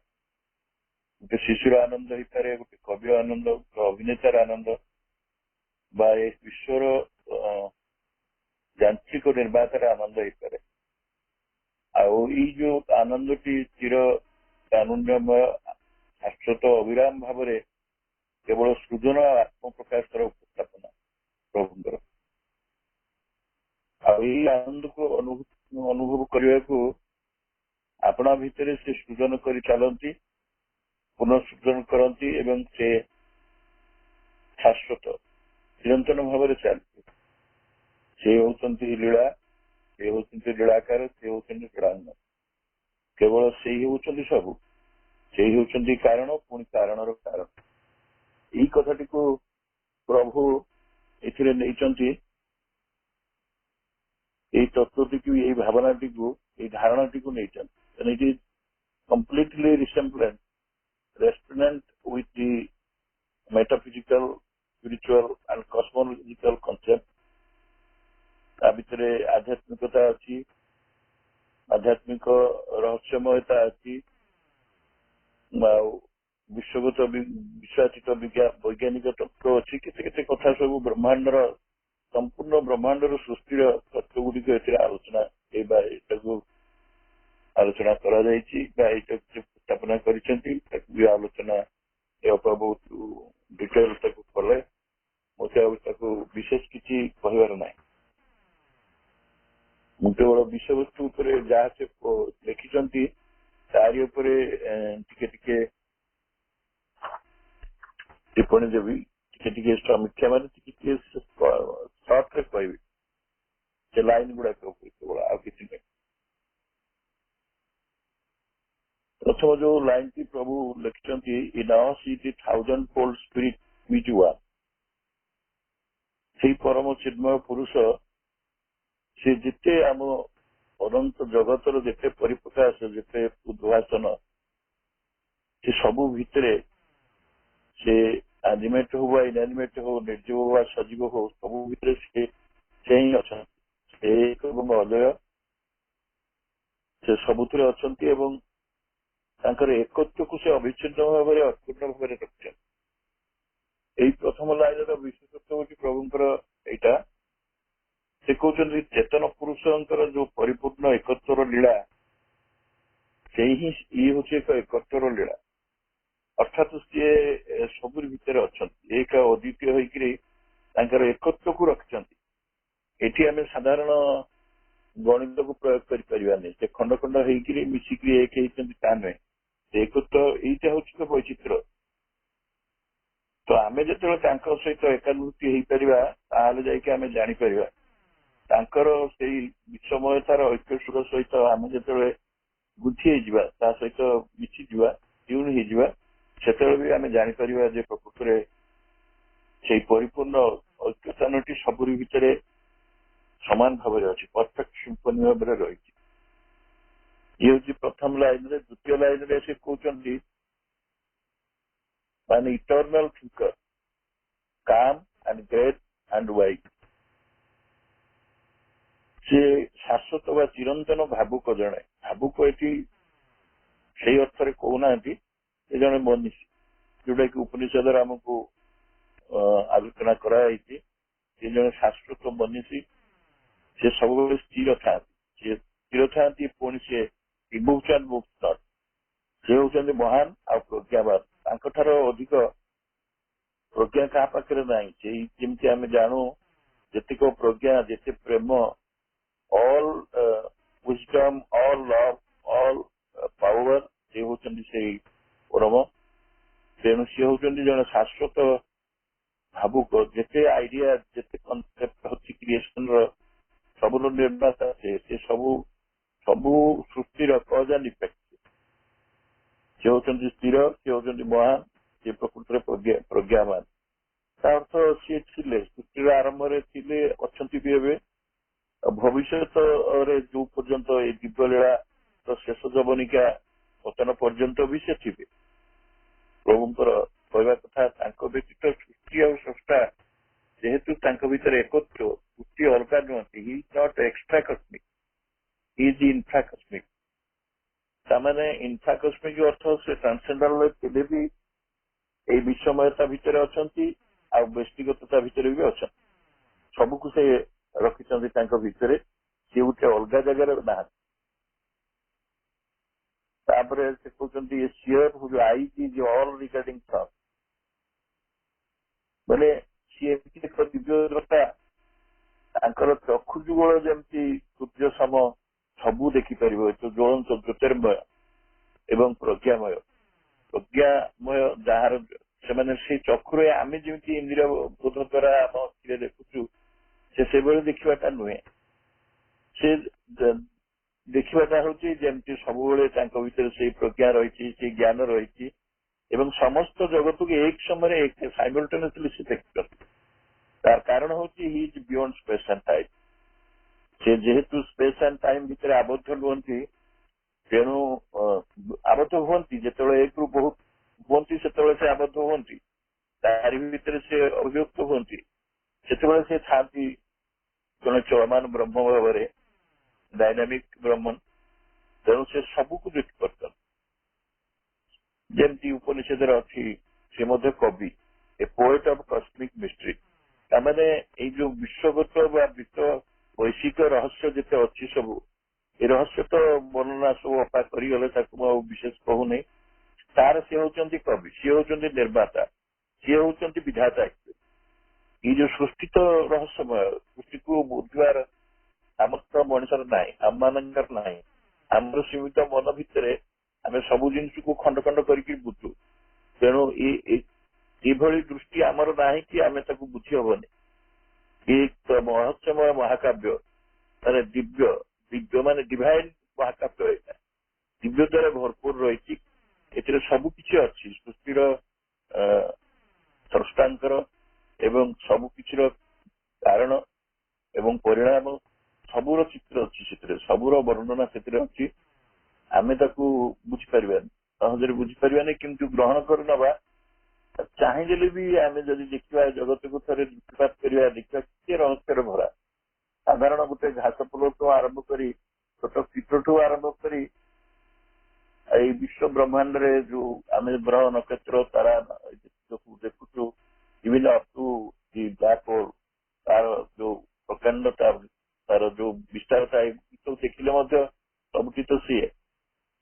ଗୋଟେ ଶିଶୁର ଆନନ୍ଦ ହେଇପାରେ, ଗୋଟେ କବିର ଆନନ୍ଦ, ଗୋଟେ ଅଭିନେତାର ଆନନ୍ଦ, ବା ଏ ବିଶ୍ୱର ଯାନ୍ତ୍ରିକ ନିର୍ମାତାର ଆନନ୍ଦ ହେଇପାରେ। ଆଉ ଏଇ ଯୋଉ ଆନନ୍ଦଟି ଚିର କାନୁନ୍ୟମୟ, ଶାଶ୍ୱତ, ଅବିରାମ ଭାବରେ କେବଳ ସୃଜନ ଆଉ ଆତ୍ମପ୍ରକାଶର ଉପସ୍ଥାପନା ପ୍ରଭୁଙ୍କର। ଆଉ ଏଇ ଆନନ୍ଦକୁ ଅନୁଭବ କରିବାକୁ ଆପଣା ଭିତରେ ସେ ସୃଜନ କରି ଚାଲନ୍ତି, ପୁନଃସୃଜନ କରନ୍ତି ଏବଂ ସେ ଶାଶ୍ୱତ ଚିରନ୍ତନ ଭାବରେ ଚାଲିଛି। ସେ ହଉଛନ୍ତି ଲୀଳା, ସେ ହଉଛନ୍ତି ଲୀଳାକାର, ସେ ହଉଛନ୍ତି ଲୀଳାନ୍ନ। କେବଳ ସେଇ ହେଉଛନ୍ତି ସବୁ, ସେଇ ହେଉଛନ୍ତି କାରଣ, ପୁଣି କାରଣର କାରଣ। ଏଇ କଥାଟିକୁ ପ୍ରଭୁ ଏଥିରେ ନେଇଛନ୍ତି, ଏଇ ତତ୍ଵଟିକୁ, ଏଇ ଭାବନାଟିକୁ, ଏଇ ଧାରଣାଟିକୁ ନେଇଛନ୍ତି। It is completely resemblant, restaurant with the metaphysical, spiritual and cosmological concept। ତା ଭିତରେ ଆଧ୍ୟାତ୍ମିକତା ଅଛି, ଆଧ୍ୟାତ୍ମିକ ରହସ୍ୟମୟତା ଅଛି, ଆଉ ବିଶ୍ୱଗତ ବିଶ୍ୱାସିତ ବୈଜ୍ଞାନିକ ତତ୍ଵ ଅଛି। କେତେ କେତେ କଥା ସବୁ ବ୍ରହ୍ମାଣ୍ଡର, ସମ୍ପୂର୍ଣ୍ଣ ବ୍ରହ୍ମାଣ୍ଡର ସୃଷ୍ଟିର ତତ୍ଵ ଗୁଡିକ ଏଥିରେ ଆଲୋଚନା, ଏଇଟାକୁ ଆଲୋଚନା କରାଯାଇଛି ବା ଏଇଟାକୁ ସ୍ଥାପନା କରିଛନ୍ତି। ତାକୁ ବି ଆଲୋଚନା ବହୁତ ଡିଟେଲ ତାକୁ କଲେ, ମୋତେ ଆଉ ତାକୁ ବିଶେଷ କିଛି କହିବାର ନାହିଁ। ମୁଁ କେବଳ ବିଷୟବସ୍ତୁ ଉପରେ ଯାହା ସେ ଲେଖିଛନ୍ତି ତାରି ଉପରେ ଟିକେ ଟିକେ ଟିପ୍ପଣୀ ଦେବି, ଟିକେ ଟିକେ ସମୀକ୍ଷା, ମାନେ ଟିକେ ଟିକେ ସର୍ଟରେ କହିବି ସେ ଲାଇନ ଗୁଡାକ ଉପରେ, କେବଳ ଆଉ କିଛି ନାହିଁ। ପ୍ରଥମ ଯୋଉ ଲାଇନଟି ପ୍ରଭୁ ଲେଖିଛନ୍ତି, in us is the thousand-fold spirit which one। ସେଇ ପରମ ଚିନ୍ମୟ ପୁରୁଷ, ସେ ଯେତେ ଆମ ଅନନ୍ତ ଜଗତର ଯେତେ ପରିପ୍ରକାଶ, ଯେତେ ଉଦ୍ଭାସନ, ସେ ସବୁ ଭିତରେ, ସେ ଆନିମେଟ ହଉ ବା ଇନଆନିମେଟ ହଉ, ନିର୍ଜୀବ ବା ସଜୀବ ହଉ, ସବୁ ଭିତରେ ସେ ହିଁ ଅଛନ୍ତି। ସେ ଏବଂ ଅଜୟ, ସେ ସବୁଥିରେ ଅଛନ୍ତି ଏବଂ ତାଙ୍କର ଏକତ୍ୱକୁ ସେ ଅବିଚ୍ଛିନ୍ନ ଭାବରେ, ଅକ୍ଷୁଣ୍ଣ ଭାବରେ ରଖିଛନ୍ତି। ଏଇ ପ୍ରଥମ ଲାଇନର ବିଶେଷତ୍ୱ ହେଉଛି ପ୍ରଭୁଙ୍କର ଏଇଟା। ସେ କହୁଛନ୍ତି ଚେତନ ପୁରୁଷଙ୍କର ଯୋଉ ପରିପୂର୍ଣ୍ଣ ଏକତ୍ୱର ଲୀଳା, ସେଇ ହିଁ ଇଏ ହଉଛି ଏକ ଏକତ୍ୱର ଲୀଳା। ଅର୍ଥାତ୍ ସିଏ ସବୁରି ଭିତରେ ଅଛନ୍ତି, ଏକ ଅଦ୍ୱିତୀୟ ହେଇକିରି ତାଙ୍କର ଏକତ୍ୱକୁ ରଖିଛନ୍ତି। ଏଠି ଆମେ ସାଧାରଣ ଗଣିତକୁ ପ୍ରୟୋଗ କରିପାରିବାନି, ସେ ଖଣ୍ଡ ଖଣ୍ଡ ହେଇକିରି ମିଶିକିରି ଏକ ହେଇଛନ୍ତି ତା ନୁହେଁ। ଏକତ୍ୱ ଏଇଟା ହଉଛି ତ ବୈଚିତ୍ର୍ୟ। ତ ଆମେ ଯେତେବେଳେ ତାଙ୍କ ସହିତ ଏକାନୃତି ହେଇପାରିବା, ତାହେଲେ ଯାଇକି ଆମେ ଜାଣିପାରିବା ତାଙ୍କର ସେଇ ବିଶ୍ୱମୟତାର ଐକ୍ୟସୁର ସହିତ ଆମେ ଯେତେବେଳେ ଗୁନ୍ଥି ହେଇଯିବା, ତା ସହିତ ମିଶିଯିବା, ଟ୍ୟୁନ୍ ହେଇଯିବା, ସେତେବେଳେ ବି ଆମେ ଜାଣିପାରିବା ଯେ ପ୍ରକୃତରେ ସେଇ ପରିପୂର୍ଣ୍ଣ ଐକ୍ୟସ୍ଥାନଟି ସବୁରି ଭିତରେ ସମାନ ଭାବରେ ଅଛି, ପରଫେକ୍ଟ ସିମ୍ଫୋନି ଭାବରେ ରହିଛି। ଇଏ ହଉଛି ପ୍ରଥମ ଲାଇନରେ। ଦ୍ୱିତୀୟ ଲାଇନରେ ସେ କହୁଛନ୍ତି an eternal thinker, calm and great and wise। ସେ ଶାଶ୍ୱତ ବା ଚିରନ୍ତନ ଭାବୁକ ଜଣେ। ଭାବୁକ ଏଠି ସେଇ ଅର୍ଥରେ କହୁନାହାନ୍ତି, ସେ ଜଣେ ମନୀଷୀ, ଯୋଉଟା କି ଉପନିଷଦରେ ଆମକୁ ଆଲୋଚନା କରାଯାଇଛି। ସେ ଜଣେ ଶାଶ୍ୱତ ମନୀଷୀ, ସେ ସବୁବେଳେ ସ୍ଥିର ଥାନ୍ତି, ସେ ସ୍ଥିର ଥାନ୍ତି, ପୁଣି ସେ ଇମୋସନ୍ ବୁକ୍ ନଟ୍। ସେ ହଉଛନ୍ତି ମହାନ ଆଉ ପ୍ରଜ୍ଞାବାନ। ତାଙ୍କଠାରୁ ଅଧିକ ପ୍ରଜ୍ଞା କାହା ପାଖରେ ନାହିଁ। ସେଇ ଯେମିତି ଆମେ ଜାଣୁ, ଯେତିକ ପ୍ରଜ୍ଞା, ଯେତେ ପ୍ରେମ, all wisdom, all love, all power, ସେ ହଉଛନ୍ତି ସେଇ ପରମ। ତେଣୁ ସିଏ ହଉଛନ୍ତି ଜଣେ ଶାଶ୍ୱତ ଭାବୁକ। ଯେତେ ଆଇଡିଆ, ଯେତେ କନସେପ୍ଟ ଅଛି କ୍ରିଏସନର, ସବୁର ନିର୍ମାତା ସେ ସବୁ ସୃଷ୍ଟିର କଜ ଆଣ୍ଡ ଇଫେକ୍ଟ। ସେ ହଉଛନ୍ତି ସ୍ଥିର, ସେ ହଉଛନ୍ତି ମହାନ, ସେ ପ୍ରକୃତରେ ପ୍ରଜ୍ଞାମାନ। ତା ଅର୍ଥ ସିଏ ଥିଲେ, ସୃଷ୍ଟିର ଆରମ୍ଭରେ ଥିଲେ, ଅଛନ୍ତି ବି ଏବେ, ଭବିଷ୍ୟତରେ ଯୋଉ ପର୍ଯ୍ୟନ୍ତ ଏଇ ଦିବ୍ୟଲୀଳା ଶେଷ ଯବନିକା ପତନ ପର୍ଯ୍ୟନ୍ତ ବି ସେ ଥିବେ। ପ୍ରଭୁଙ୍କର କହିବା କଥା, ତାଙ୍କ ବ୍ୟତୀତ ସୃଷ୍ଟି ଆଉ ସ୍ରଷ୍ଟା ଯେହେତୁ ତାଙ୍କ ଭିତରେ ଏକତ୍ୱ, ସୃଷ୍ଟି ଅଲଗା ନୁହନ୍ତି। He is not extra cosmic, he is infra cosmic. ତାମାନେ ଇନଫ୍ରା କସ୍ମିକ୍ ଅର୍ଥ ସେ ଟ୍ରାନ୍ସେଣ୍ଡାଲ ଥିଲେ ବି ଏଇ ବିଶ୍ୱମୟତା ଭିତରେ ଅଛନ୍ତି, ଆଉ ବ୍ୟକ୍ତିଗତତା ଭିତରେ ବି ଅଛନ୍ତି। ସବୁକୁ ସେ ରଖିଛନ୍ତି ତାଙ୍କ ଭିତରେ, ସିଏ ଗୋଟେ ଅଲଗା ଜାଗାରେ ନାହାନ୍ତି। ତାପରେ ସେ କହୁଛନ୍ତି seer whose eyes is all regarding sun. ମାନେ ସିଏ ଏମିତି ଏକ ଦିବ୍ୟତା, ତାଙ୍କର ଚକ୍ଷୁ ଯୁଗଳ ଯେମିତି ସୂର୍ଯ୍ୟ ସମ ସବୁ ଦେଖିପାରିବ, ଜ୍ୱଳନ୍ତ ଜ୍ୟୋତିର୍ମୟ ଏବଂ ପ୍ରଜ୍ଞାମୟ। ପ୍ରଜ୍ଞାମୟ ଯାହାର ସେମାନେ ସେଇ ଚକ୍ଷୁରେ ଆମେ ଯେମିତି ଇନ୍ଦ୍ରିୟ ବୋଧ ଦ୍ୱାରା ଆମ ଆଖିରେ ଦେଖୁଛୁ ସେ ସେଭଳି ଦେଖିବାଟା ନୁହେଁ। ସେ ଦେଖିବାଟା ହଉଛି ଯେମିତି ସବୁବେଳେ ତାଙ୍କ ଭିତରେ ସେଇ ପ୍ରଜ୍ଞା ରହିଛି, ସେଇ ଜ୍ଞାନ ରହିଛି ଏବଂ ସମସ୍ତ ଜଗତକୁ ଏକ ସମୟରେ ସାଇମଲ୍ଟେନିୟସଲି ସେ ଦେଖୁଛନ୍ତି। ତାର କାରଣ ହଉଛି he is beyond space and time. ସେ ଯେହେତୁ ସ୍ପେସ୍ ଆଣ୍ଡ ଟାଇମ୍ ଭିତରେ ଆବଦ୍ଧ ନୁହନ୍ତି, ତେଣୁ ଆବଦ୍ଧ ହୁଅନ୍ତି ଯେତେବେଳେ ଏକରୁ ବହୁତ ହୁଅନ୍ତି ସେତେବେଳେ ସେ ଆବଦ୍ଧ ହୁଅନ୍ତି, ତାରି ଭିତରେ ସେ ଅଭିବ୍ୟକ୍ତ ହୁଅନ୍ତି, ସେତେବେଳେ ସେ ଥାନ୍ତି ଜଣେ ଚଳମାନ ବ୍ରହ୍ମ ଭାବରେ, ଡାଇନାମିକ ବ୍ରହ୍ମନ୍। ତେଣୁ ସେ ସବୁକୁ ଦେଖିପାରୁଛନ୍ତି। ଯେମିତି ଉପନିଷଦରେ ଅଛି ସେ ମଧ୍ୟ କବି, ଏ ପୋଏଟ୍ ଅଫ୍ କସ୍ମିକ ମିଷ୍ଟ୍ରି। ତାମାନେ ଏଇ ଯୋଉ ବିଶ୍ୱଗତ ବା ବିଶ୍ୱ ବୈଶ୍ୱିକ ରହସ୍ୟ ଯେତେ ଅଛି ସବୁ, ଏ ରହସ୍ୟ ତ ବର୍ଣ୍ଣନା ସବୁ ଅପା କରିଗଲେ, ତାକୁ ମୁଁ ଆଉ ବିଶେଷ କହୁନି। ତାର ସିଏ ହଉଛନ୍ତି କବି, ସିଏ ହଉଛନ୍ତି ନିର୍ମାତା, ସିଏ ହଉଛନ୍ତି ବିଧାତା। ଏଇ ଯୋଉ ସୃଷ୍ଟି ତ ରହସ୍ୟମୟ, ସୃଷ୍ଟିକୁ ବୁଝିବାର ସାମର୍ଥ୍ୟ ମଣିଷର ନାହିଁ, ଆମମାନଙ୍କର ନାହିଁ। ଆମର ସୀମିତ ମନ ଭିତରେ ଆମେ ସବୁ ଜିନିଷକୁ ଖଣ୍ଡ ଖଣ୍ଡ କରିକି ବୁଝୁ। ତେଣୁ ଏଇଭଳି ଦୃଷ୍ଟି ଆମର ନାହିଁ କି ଆମେ ତାକୁ ବୁଝି ହବନି। ଏଇ ରହସ୍ୟମୟ ମହାକାବ୍ୟ ମାନେ ଦିବ୍ୟ ମାନେ ଡିଭାଇନ ମହାକାବ୍ୟ, ଏଇଟା ଦିବ୍ୟ ଦ୍ୱାରା ଭରପୁର ରହିଛି। ଏଥିରେ ସବୁ କିଛି ଅଛି, ସୃଷ୍ଟିର ସ୍ରଷ୍ଟାଙ୍କର ଏବଂ ସବୁ କିଛିର କାରଣ ଏବଂ ପରିଣାମ ସବୁର ଚିତ୍ର ଅଛି ସେଥିରେ, ସବୁର ବର୍ଣ୍ଣନା ସେଥିରେ ଅଛି। ଆମେ ତାକୁ ବୁଝିପାରିବାନି, ସହଜରେ ବୁଝିପାରିବାନି, କିନ୍ତୁ ଗ୍ରହଣ କରିନେବା। ଚାହିଁଦେଲେ ବି ଆମେ ଯଦି ଦେଖିବା ଜଗତକୁ ଥରେ ଦୃଷ୍ଟିପାତ କରିବା, ଦେଖିବା କେତେ ରହସ୍ୟରେ ଭରା। ସାଧାରଣ ଗୋଟେ ଘାସ ଫୁଲଠୁ ଆରମ୍ଭ କରି ଛୋଟ କୀଟଠୁ ଆରମ୍ଭ କରି ଏଇ ବିଶ୍ୱ ବ୍ରହ୍ମାଣ୍ଡରେ ଯୋଉ ଆମେ ଗ୍ରହ ନକ୍ଷତ୍ର ତାରା ଦେଖୁଛୁ, ବିଭିନ୍ନ ଅପ୍ ବ୍ଲାକ୍ ହୋଲ, ତାର ଯୋଉ ପ୍ରକାଣ୍ଡତା, ତାର ଯୋଉ ବିସ୍ତାରତା, ସବୁ ଦେଖିଲେ ମଧ୍ୟ ସବୁଠି ତ ସିଏ।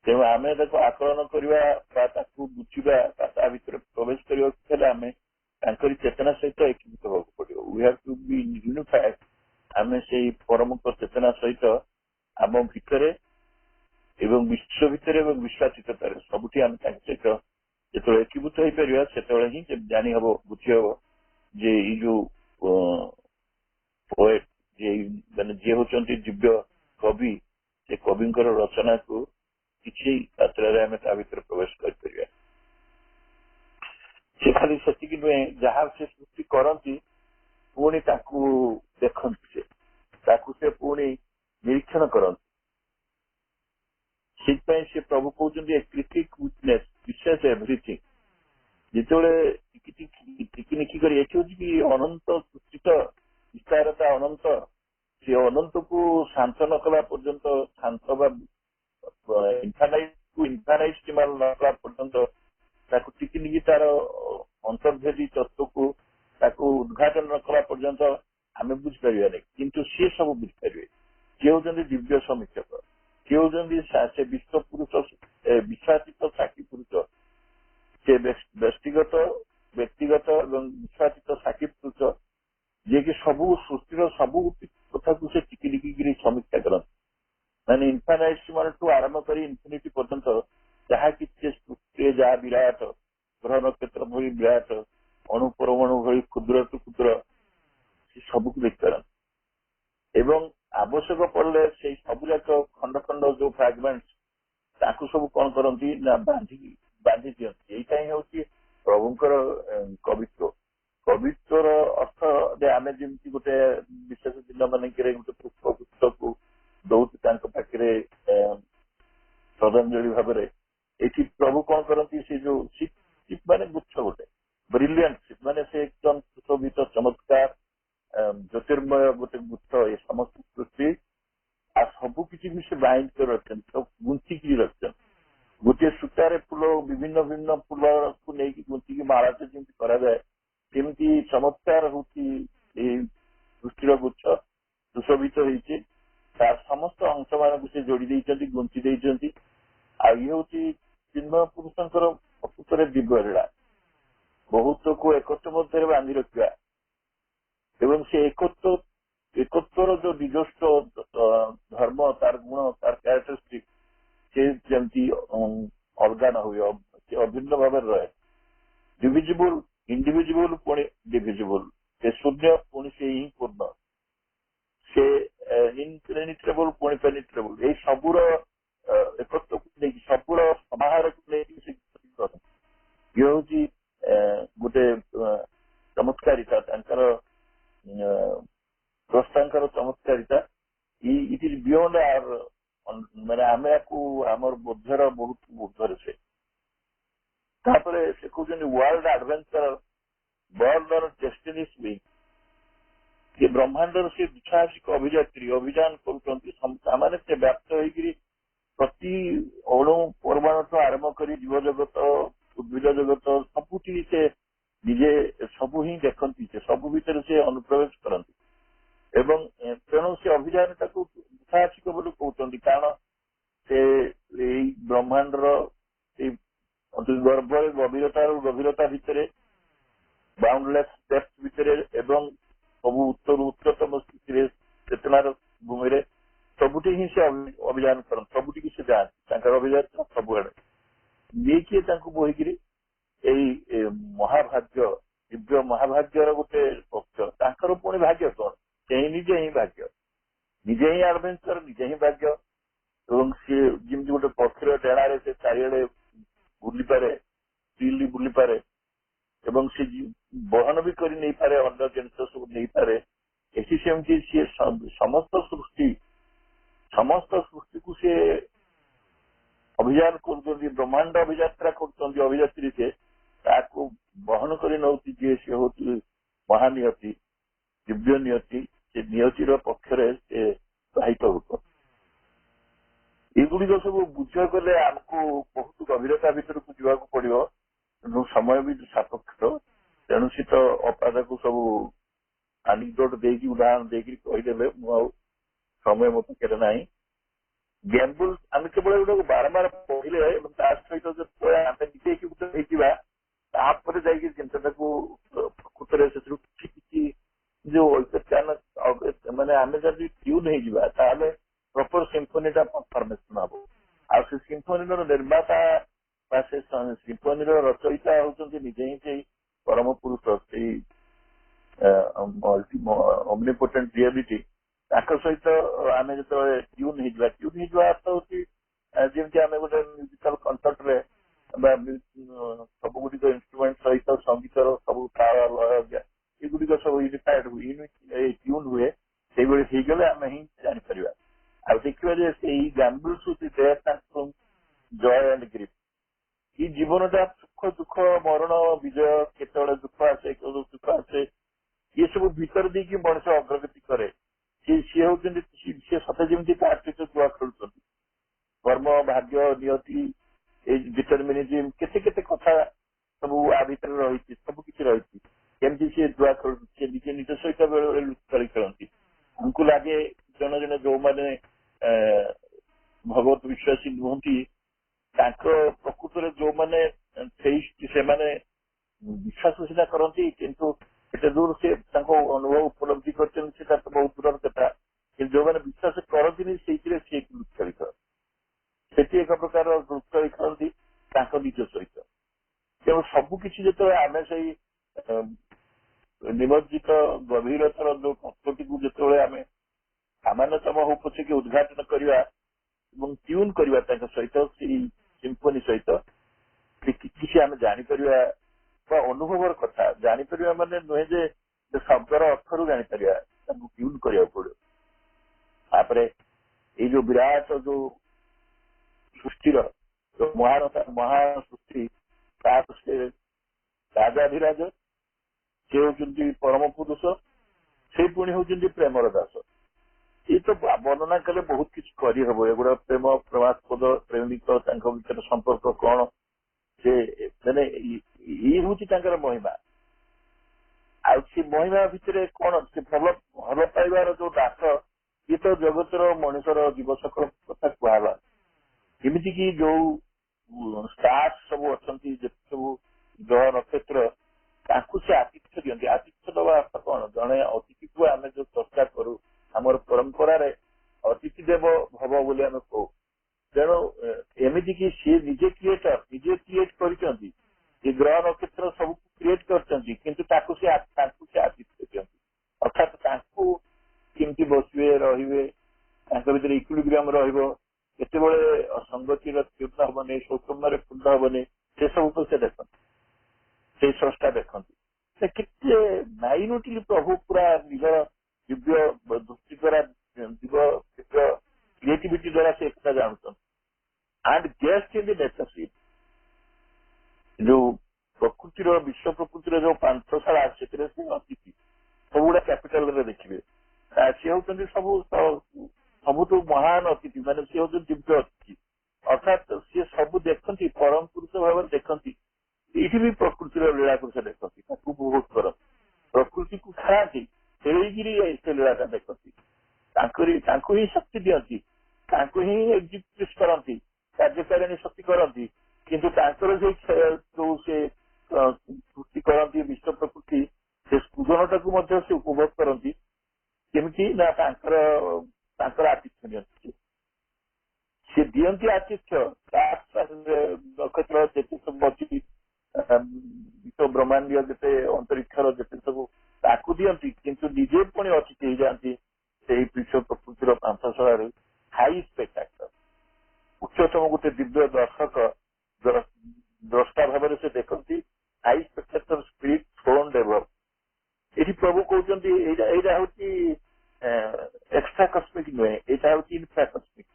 ତେଣୁ ଆମେ ତାକୁ ଆକଳନ କରିବା ବା ତାକୁ ବୁଝିବା ବା ତା ଭିତରେ ପ୍ରବେଶ କରିବାକୁ ହେଲେ ଆମେ ତାଙ୍କରି ଚେତନା ସହିତ ଏକୀଭୂତ ହେବାକୁ ପଡିବ। We have two B unified. ଆମେ ସେଇ ପରମଙ୍କ ଚେତନା ସହିତ ଆମ ଭିତରେ ଏବଂ ବିଶ୍ୱ ଭିତରେ ଏବଂ ବିଶ୍ୱାତୀତତାରେ ସବୁଠି ଆମେ ତାଙ୍କ ସହିତ ଯେତେବେଳେ ଏକୀଭୂତ ହେଇପାରିବା, ସେତେବେଳେ ହିଁ ଜାଣି ହବ, ବୁଝି ହବ ଯେ ଏଇ ଯୋଉ ପୋଏଟ୍, ମାନେ ଯିଏ ହଉଛନ୍ତି ଦିବ୍ୟ କବି, ସେ କବିଙ୍କର ରଚନାକୁ କିଛି ମାତ୍ରାରେ ଆମେ ତା ଭିତରେ ପ୍ରବେଶ କରିପାରିବା। ସେ ଖାଲି ସେତିକି ନୁହେଁ, ଯାହା ସେ ସୃଷ୍ଟି କରନ୍ତି ପୁଣି ତାକୁ ଦେଖନ୍ତି, ତାକୁ ସେ ପୁଣି ନିରୀକ୍ଷଣ କରନ୍ତି। ସେଥିପାଇଁ ସେ ପ୍ରଭୁ କହୁଛନ୍ତି ଏ କ୍ରିଟିକ ୱିଟନେସ୍ ବିଶେଷ ଏଭ୍ରିଥିଙ୍ଗ। ଯେତେବେଳେ ଟିକିନିକି କରି, ଏଠି ହଉଛି କି ଅନନ୍ତ ସୃଷ୍ଟିତ ବିସ୍ତାରତା ଅନନ୍ତ, ସେ ଅନନ୍ତକୁ ଶାନ୍ତ ନ କଲା ପର୍ଯ୍ୟନ୍ତ, ଶାନ୍ତ ବା ଇନଫାନାଇଟ ସୀମା ନ କଲା ପର୍ଯ୍ୟନ୍ତ, ତାକୁ ଟିକିନିକି ତାର ଅନ୍ତର୍ଭେଦୀ ତତ୍ତ୍ୱକୁ ତାକୁ ଉଦ୍ଘାଟନ ନ କଲା ପର୍ଯ୍ୟନ୍ତ ଆମେ ବୁଝିପାରିବାନି। କିନ୍ତୁ ସିଏ ସବୁ ବୁଝିପାରିବେ। ସିଏ ହଉଛନ୍ତି ଦିବ୍ୟ ସମୀକ୍ଷକ, ସିଏ ହଉଛନ୍ତି ସେ ବିଶ୍ୱ ପୁରୁଷ, ବିଶ୍ୱାତୀତ ସାକ୍ଷୀ ପୁରୁଷ। ସେ ବ୍ୟକ୍ତିଗତ ଏବଂ ବିଶ୍ୱାତୀତ ସାକ୍ଷୀ ପୁରୁଷ, ଯିଏକି ସବୁ ସୃଷ୍ଟିର ସବୁ କଥାକୁ ସେ ଟିକିନିକି ସମୀକ୍ଷା କରନ୍ତି। ମାନେ ଇନଫାନାଇଟ ସୀମାଠୁ ଆରମ୍ଭ କରି ଇନଫିନିଟି ପର୍ଯ୍ୟନ୍ତ ଯାହା କିଛି ସୃଷ୍ଟିରେ ଯାହା ବିରାଟ, ଗ୍ରହ ନକ୍ଷତ୍ର ଭଳି ବିରାଟ, ଅଣୁ ପରମାଣୁ ଭଳି କ୍ଷୁଦ୍ରଠୁ କ୍ଷୁଦ୍ର, ସେ ସବୁକୁ ଦେଖିପାରନ୍ତି। ଏବଂ ଆବଶ୍ୟକ ପଡ଼ିଲେ ସେଇ ସବୁ ଯାକ ଖଣ୍ଡ ଖଣ୍ଡ ଯୋଉ ଫ୍ରାଗମେଣ୍ଟ, ତାକୁ ସବୁ କଣ କରନ୍ତି ନା ବାନ୍ଧି ଦିଅନ୍ତି। ଏଇଟା ହିଁ ହଉଛି ପ୍ରଭୁଙ୍କର କବିତ୍ୱ। କବିତ୍ୱର ଅର୍ଥ ଯେ ଆମେ ଯେମିତି ଗୋଟେ ବିଶେଷ ଦିନ ମାନଙ୍କରେ ଗୋଟେ ପୁଷ୍ପକୁ ଦଉଛୁ ତାଙ୍କ ପାଖରେ ଶ୍ରଦ୍ଧାଞ୍ଜଳି ଭାବରେ, ଏଠି ପ୍ରଭୁ କଣ କରନ୍ତି, ସେ ଯୋଉ ଶିପ ମାନେ ଗୁଚ୍ଛ, ଗୋଟେ ବ୍ରିଲିଆଣ୍ଟ ଶିପ, ମାନେ ସେ ଏକଦମ ସୁଶୋଭିତ ଚମତ୍କାର ଜ୍ୟୋତିର୍ମୟ ଗୋଟେ ଗୁଚ୍ଛ, ଏ ସମସ୍ତ ସୃଷ୍ଟି ଆଉ ସବୁ କିଛି ବି ସେ ବାଇଣ୍ଡ କରି ରଖିଛନ୍ତି, ସବୁ ଗୁଞ୍ଚିକି ରଖିଛନ୍ତି। ଗୋଟିଏ ସୂତାରେ ଫୁଲ, ବିଭିନ୍ନ ଭିନ୍ନ ଫୁଲକୁ ନେଇକି ଗୁଞ୍ଚିକି ମାଳାଟେ ଯେମିତି କରାଯାଏ, ସେମିତି ଚମତ୍କାର ହଉଛି ଏଇ ସୃଷ୍ଟିର ଗୁଚ୍ଛ, ସୁଶୋଭିତ ହେଇଛି। ତାର ସମସ୍ତ ଅଂଶ ମାନଙ୍କୁ ସେ ଯୋଡି ଦେଇଛନ୍ତି, ଗୁଞ୍చి ଦେଇଛନ୍ତି। ଆଉ ଇଏ ହଉଛି ଚିନ୍ମୟ ପୁରୁଷଙ୍କର ପ୍ରକୃତରେ ଦିବ୍ୟ ଲୀଳା, ବହୁତକୁ ଏକତ୍ଵ ମଧ୍ୟରେ ବାନ୍ଧି ରଖିବା ଏବଂ ସେ ଏକତ୍ଵର ଯୋଉ ନିଜସ୍ୱ ଧର୍ମ, ତାର ଗୁଣ, ତାର କ୍ୟାରେକ୍ଟରିଷ୍ଟିକ, ସେ ଯେମିତି ଅଲଗା ନ ହୁଏ, ସେ ଅଭିନ୍ନ ଭାବରେ ରହେ। ଡିଭିଜିବୁଲ पुणी से ही पूर्ण से इनपेनिट्रेबल पुणी पेनिट्रेबल ये सबूर एकत्र सबूर समाहार को लेकिन ये हूँ गोटे चमत्कारिता द्रष्टांकर चमत्कारिता इट इज बियॉन्ड आवर मैंने आमे आमर बोधर बहुत ऊर्धर से से कहते वर्ल्ड एडवेंचर वर्ल्ड और डेस्टिनी स्विंग ये ब्रह्मांडर से दुसाहसिक अभियात्री अभियान कर से व्याप्त होकर प्रति अणु परमाणु आरंभ कर जीव जगत उद्भिद जगत सबुठी से निजे सबू ही देखती से सबू भितर से अनुप्रवेश करती एवं तेणु से अभियान दुसाहसिक बोली कहते कारण से ब्रह्मांडर गर्भ गभीरता भितर बाउंडलेस डेप्थ भितर एवं सबू उच्चतम स्थिति चेतनार भूमि सबुठी ही से अभियान कर सबुठी से जाती अभियान सबुआड़े ये किए बोहीकि महाभाग्य दिव्य महाभाग्यर गोटे पक्ष पुणी भाग्य कौन से निजे ही भाग्य निजे ही एडवेंचर निजे ही भाग्य एवं सी जमी गोटे पक्षीर डेणारे से चारिड़े बुली पारे फ्रीली बुली पारे एवं से बहन भी कर नहीं पारे अन्य जिन सब नहीं पारे एसी सेमती सी समस्त सृष्टि को सी अभियान कर ब्रह्मांड अभियात्रा कर अभियात्री से बहन कर नौती जी सी हूँ महानियति दिव्य नियति से नियतिर पक्षरे से बाहित होता एगुड़िक सब बुझा गले आमको बहुत गभीरता भीतर को जावाक पड़ो तेणु समय भी सापेक्ष तेणु सी तो अपराध को सब आनिकडोट देकी उदाहरण देकी कहीदेवे समय मो पाखे ना गैम्बुल आम केवल गोटे बारंबार पढ़ले सहित आम निजे गोटे जाकि जिनटा को प्रकृत से किसी जो माने आम जब ट्यून हो प्रॉपर सिम्फोनीटा फॉर्मेशन हम आ सिम्फोनी निर्माता से सिम्फोनी रचयिता होती निजे ही से परम पुरुष से omnipotent reality सहित आम जो ट्यून हो अर्थ हूँ जमी आम गोटे म्यूजिकल कंसर्ट रे सब गुड़िक इन्स्ट्रुमेंट सहित संगीत सब ताल लय युड़िक सब यूनिफाइड ट्यून हुए से गले आम ही जापर आ देखिए से गैम्बल्स जय एंड ग्रीफ ये जीवनटा सुख दुख मरण विजय केतवे दुख आसे सुख आसे ये सब भीतर देकी मनुष्य अग्रगति करे सी हूँ सी सत जमी सहित जुआ खेलुं कर्म भाग्य नियति डिटरमिनिज्म केते कथा सब आ भीतर रही सब किसी रही केमती सी जुआ खेल सी निजे निज सहित खेल खेलती हमको लगे जन जन जो मैंने भगवत विश्वासी नुहति प्रकृत जो मैंने विश्वास सीधा करती किंतु एटे दूर से अनुभव उपलब्धि कर बहुत दूर कथा कि जो मैंने विश्वास करती से खेल से एक प्रकार खेल खेलती निज सहित तेणु सबकि जो आम से निमज्जित गभीरतर जो तत्वटी को जो आम सामान्यतम हो पछे कि उद्घाटन करवा ट्यून करवा सहित सिम्फोनी सहित किसी आम जापर अनुभवर कथा जापर माने नुहे जे शब्दर अर्थ रू जापर ट्यून करा पड़ो ये जो विराट जो सृष्टिर जो महान सृष्टि से राजाधिराज से होती परम पुरुष से पुणी होती प्रेमर दास ये तो वर्णना कले बहुत किसी करहब एगुड़ा प्रेम प्रेमास्पद प्रेमिक भर संपर्क कौन से मैंने ये हूँ महिमा आ महिमा भितर कौन से भल पाइबार जो दास ये तो जगतर मनुष्यर जीव सकल कथा कहला जमीती कि जो स्टार्स सब अच्छा सब ग्रह नक्षत्र से आतिथ्य दिखती आतिथ्य दवा अर्थ कौन जड़े अतिथि को आम जो चर्चा करूँ आमर परंपरा अतिथि देव भव बोली आम कहू तेणु एमती कि सी निजे क्रिएटर निजे क्रिएट कर ग्रह नक्षत्र सब क्रिएट कर आतिथ्य दिखती ବସିବେ ରହିବେ ତାଙ୍କ ଭିତରେ ଇକ୍ୱିଲିବ୍ରିୟମ ରହିବ କେତେବେଳେ ଅସଙ୍ଗତିର ତୀର୍ଣ୍ଣ ହବନି ସୌକୁମାରେ ପୂର୍ଣ୍ଣ ହବନି ସେ ସବୁକୁ ସେ ଦେଖନ୍ତି ସେଇ ସ୍ରଷ୍ଟା ଦେଖନ୍ତି ସେ କେତେ ମାଇନ୍ୟୁଟଲି ପ୍ରଭୁ ପୁରା ନିଜର ଦିବ୍ୟ ଦୃଷ୍ଟି ଦ୍ୱାରା ଦିବ୍ୟ କ୍ରିଏଟିଭିଟି ଦ୍ୱାରା ସେ ଏକଥା ଜାଣୁଛନ୍ତି ଆଣ୍ଡ ଗେଷ୍ଟ ଇନ୍ ଦି ନେଚରସିପ୍ ଯୋଉ ପ୍ରକୃତିର ବିଶ୍ୱ ପ୍ରକୃତିର ଯୋଉ ପାନ୍ଥଶାଳା ସେଥିରେ ସେ ଅତିଥି ସବୁଗୁଡା କ୍ୟାପିଟାଲରେ ଦେଖିବେ ସେ ହଉଛନ୍ତି ସବୁଠୁ ମହାନ ଅତିଥି ମାନେ ସେ ହଉଛନ୍ତି ଦିବ୍ୟ ଅତିଥି ଅର୍ଥାତ୍ ସିଏ ସବୁ ଦେଖନ୍ତି ପରମ ପୁରୁଷ ଭାବରେ ଦେଖନ୍ତି ଏଇଠି ବି ପ୍ରକୃତିର ଲୀଳାକୁ ସେ ଦେଖନ୍ତି ତାକୁ ବହୁତ କରନ୍ତି ପ୍ରକୃତିକୁ ଖାଆନ୍ତି ଖେଳିକିରି ସେ ଲୀଳାଟା ଦେଖନ୍ତି ତାଙ୍କୁ ହିଁ ଶକ୍ତି ଦିଅନ୍ତି ତାଙ୍କୁ ହିଁ ଏକ୍ଜିକ୍ୟୁଟ କରନ୍ତି କାର୍ଯ୍ୟକାରିଣୀ ଶକ୍ତି କରନ୍ତି କିନ୍ତୁ ତାଙ୍କର ଯୋଉ ସେ ସୃଷ୍ଟି କରନ୍ତି ବିଶ୍ୱ ପ୍ରକୃତି ସେ ସୃଜନଟାକୁ ମଧ୍ୟ ସେ ଉପଭୋଗ କରନ୍ତି କେମିତି ନା ତାଙ୍କର ଆତିଥ୍ୟ ନିଅନ୍ତି ସେ ଦିଅନ୍ତି ଆତିଥ୍ୟ ନକ୍ଷତ୍ର ଯେତେ ସବୁ ଅଛି ବିଶ୍ୱ ବ୍ରହ୍ମାଣ୍ଡୀୟ ଯେତେ ଅନ୍ତରିକ୍ଷର ଯେତେ ସବୁ ତାକୁ ଦିଅନ୍ତି କିନ୍ତୁ ନିଜେ ପୁଣି ଅତିଥି ହେଇଯାଆନ୍ତି ସେଇ ବିଶ୍ୱ ପ୍ରକୃତିର ପାନ୍ଥଶାଳାରେ ହାଇ ସ୍ପେକ୍ଟାକ୍ଟର ଉଚ୍ଚତମ ଗୋଟେ ଦିବ୍ୟ ଦର୍ଶକ ଦ୍ରଷ୍ଟା ଭାବରେ ସେ ଦେଖନ୍ତି ହାଇ ସ୍ପେକ୍ଟାକ୍ଟର ସ୍ପିରିଟ୍ ଥ୍ରୋନ୍ ଡେଭଲପ ଏଠି ପ୍ରଭୁ କହୁଛନ୍ତି ଏଇଟା ହଉଛି ଏକ୍ସଟ୍ରା କସ୍ମିକ ନୁହେଁ ଏଇଟା ହଉଛି ଇନଫ୍ରା କସ୍ମିକ